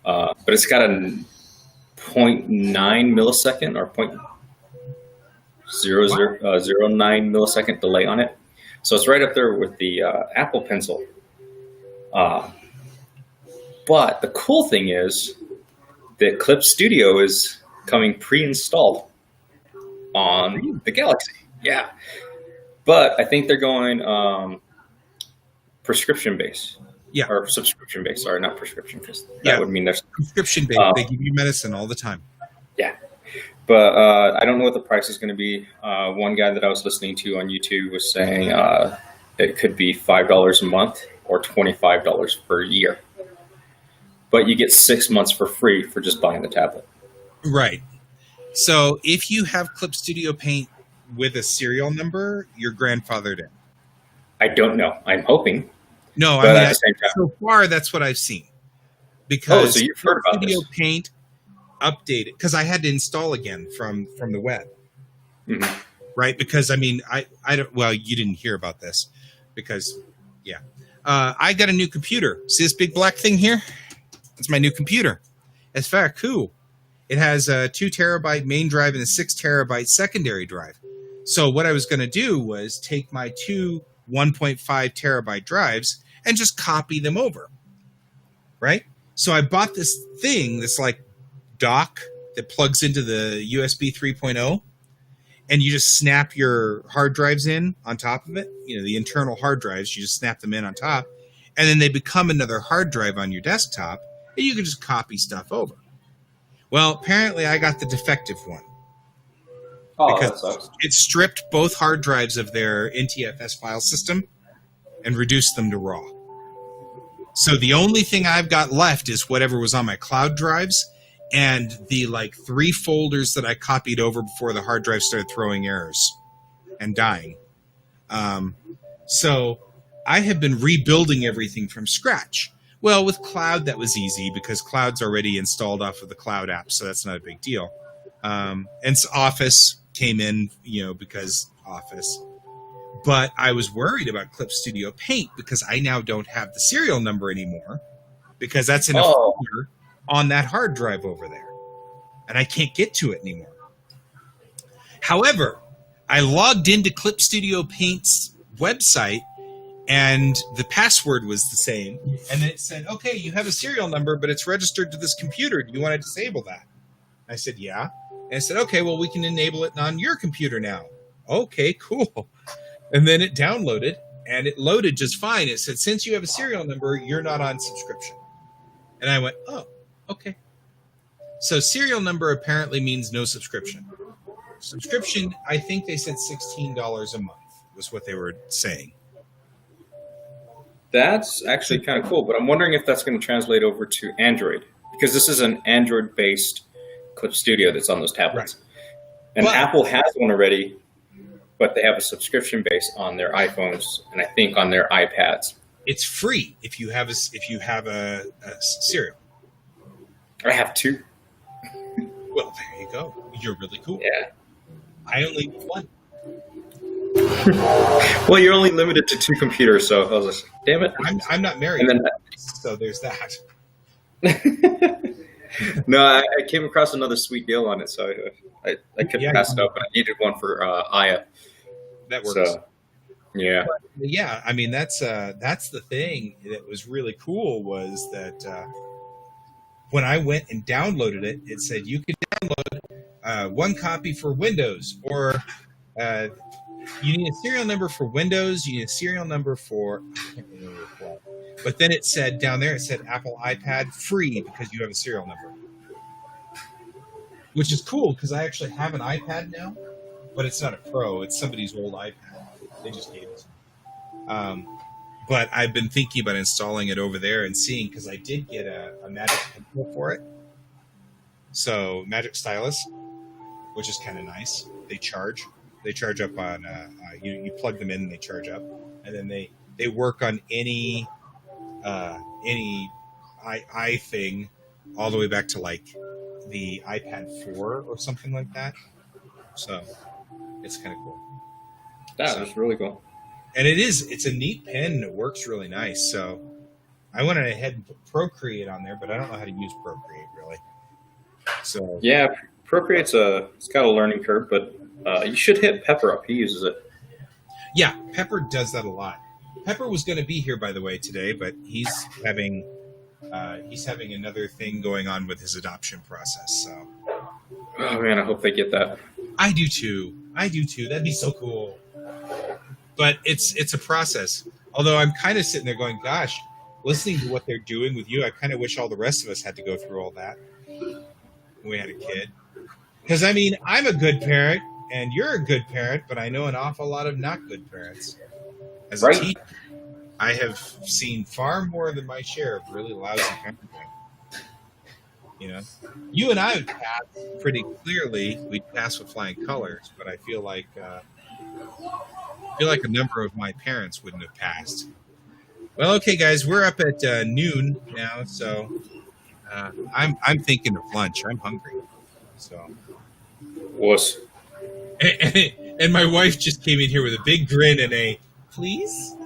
but it's got a 0.9 millisecond or 0.0009 millisecond delay on it. So it's right up there with the Apple Pencil. But the cool thing is that Clip Studio is coming pre-installed on the Galaxy. Yeah. But I think they're going prescription based. Yeah. Or subscription based. Sorry, not prescription, because that Yeah. would mean there's Prescription based. They give you medicine all the time. yeah. But I don't know what the price is going to be. One guy that I was listening to on YouTube was saying it could be $5 a month or $25 per year. But you get 6 months for free for just buying the tablet. Right. So if you have Clip Studio Paint with a serial number, you're grandfathered in. I don't know. I'm hoping. No, But I mean, at the same time, so far that's what I've seen. Because so you've heard about Studio this. Paint updated, because I had to install again from the web, Mhm. right? Because I mean, I don't. Well, you didn't hear about this because, yeah, I got a new computer. See this big black thing here? It's my new computer. It's very cool. It has a 2 terabyte main drive and a 6 terabyte secondary drive. So what I was going to do was take my two 1.5 terabyte drives and just copy them over, right? So I bought this thing, this like dock that plugs into the USB 3.0, and you just snap your hard drives in on top of it. You know, the internal hard drives, you just snap them in on top, and then they become another hard drive on your desktop, and you can just copy stuff over. Well, apparently I got the defective one. Oh, Because that sucks. it stripped both hard drives of their NTFS file system and reduced them to RAW. So the only thing I've got left is whatever was on my cloud drives and the like 3 folders that I copied over before the hard drive started throwing errors and dying. So I have been rebuilding everything from scratch. Well, with cloud, that was easy because cloud's already installed off of the cloud app, so that's not a big deal. And Office came in, you know, because Office. But I was worried about Clip Studio Paint because I now don't have the serial number anymore because that's in a folder on that hard drive over there. And I can't get to it anymore. However, I logged into Clip Studio Paint's website and the password was the same. And then it said, okay, you have a serial number, but it's registered to this computer. Do you want to disable that? I said, yeah. And I said, okay, well, we can enable it on your computer now. Okay, cool. And then it downloaded, and it loaded just fine. It said, since you have a serial number, you're not on subscription. And I went, oh, okay. So serial number apparently means no subscription. Subscription, I think they said $16 a month was what they were saying. That's actually kind of cool, but I'm wondering if that's going to translate over to Android, because this is an Android-based Clip Studio that's on those tablets. Right. And But Apple has one already, but they have a subscription base on their iPhones and I think on their iPads. It's free if you have a serial. I have 2. Well, there you go. You're really cool. Yeah. I only have 1. Well, you're only limited to 2 computers, so I was like, damn it. I'm not married, And then, so there's that. no, I came across another sweet deal on it, so I couldn't pass it up, but I needed one for Aya. That works. So, yeah. But yeah, I mean, that's the thing that was really cool was that when I went and downloaded it, it said you could download 1 copy for Windows, or you need a serial number for Windows, you need a serial number for, I can't remember what. But then it said down there, it said Apple iPad free because you have a serial number. Which is cool because I actually have an iPad now, but it's not a Pro. It's somebody's old iPad. They just gave it to me. But I've been thinking about installing it over there and seeing, because I did get a Magic Pencil for it. So Magic Stylus, which is kind of nice. They charge. They charge up on, you plug them in and they charge up. And then they work on any i thing all the way back to like the iPad 4 or something like that. So it's kind of cool. That was really cool. And it's a neat pen and it works really nice. So I went ahead and put Procreate on there, but I don't know how to use Procreate really. So Yeah, Procreate's it's got a learning curve, but you should hit Pepper up. He uses it. yeah, Pepper does that a lot. Pepper was going to be here, by the way, today, but he's having another thing going on with his adoption process. So Oh man, I hope they get that. I do too. That'd be so cool. But it's a process. Although I'm kind of sitting there going, gosh, listening to what they're doing with you, I kind of wish all the rest of us had to go through all that when we had a kid. Because, I mean, I'm a good parent, and you're a good parent, but I know an awful lot of not good parents. As a Right. teacher, I have seen far more than my share of really lousy parenting. You know, you and I would pass pretty clearly. We'd pass with flying colors, but I feel like a number of my parents wouldn't have passed. Well, okay, guys, we're up at noon now, so I'm thinking of lunch. I'm hungry, so. Was And my wife just came in here with a big grin and a please.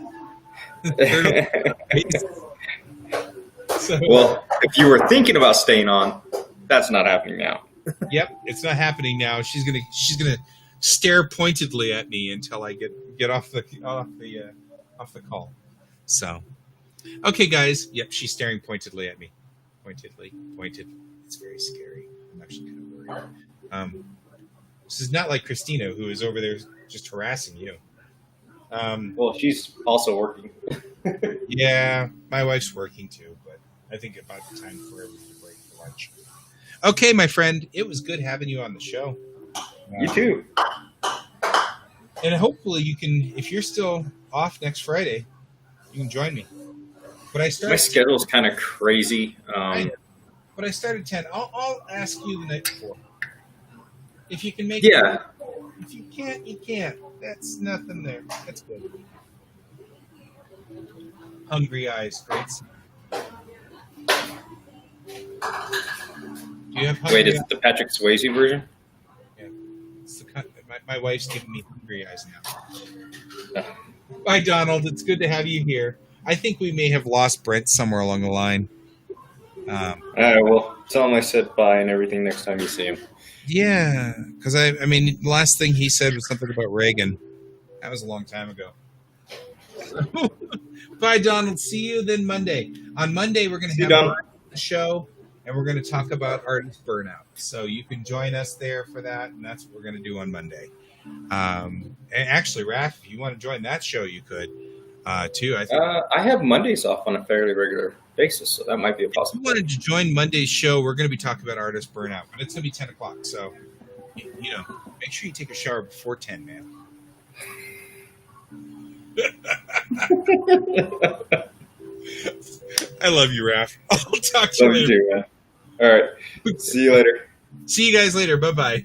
So, well, if you were thinking about staying on, that's not happening now. yep, it's not happening now. She's gonna stare pointedly at me until I get off the call. So, okay, guys. Yep, she's staring pointedly at me. Pointed. It's very scary. I'm actually kind of worried. This is not like Christina, who is over there just harassing you. Well, she's also working. Yeah, my wife's working too, but I think about the time for everyone to break for lunch. Okay, my friend, it was good having you on the show. You too. And hopefully you can, if you're still off next Friday, you can join me. But I started. My schedule's kind of crazy. But I started 10. I'll ask you the night before. If you can make Yeah. it. If you can't, you can't. That's nothing there. That's good. Hungry eyes, great. Do you have hungry Wait, is it the Patrick Swayze version? It's my wife's giving me hungry eyes now. Bye, Donald. It's good to have you here. I think we may have lost Brent somewhere along the line. All right, well, tell him I said bye and everything next time you see him. Yeah, because I mean, the last thing he said was something about Reagan. That was a long time ago. Bye, Donald. See you then Monday. On Monday, we're going to have a show, and we're going to talk about artist burnout. So you can join us there for that, and that's what we're going to do on Monday. And actually, Raph, if you want to join that show, you could too. I think I have Mondays off on a fairly regular basis, so that might be a if you possibility. wanted to join Monday's show, we're going to be talking about artist burnout, but it's going to be 10 o'clock. So, you know, make sure you take a shower before 10, man. I love you, Raph. I'll talk to you Love you later. too, man. All right. See you later. See you guys later. Bye-bye.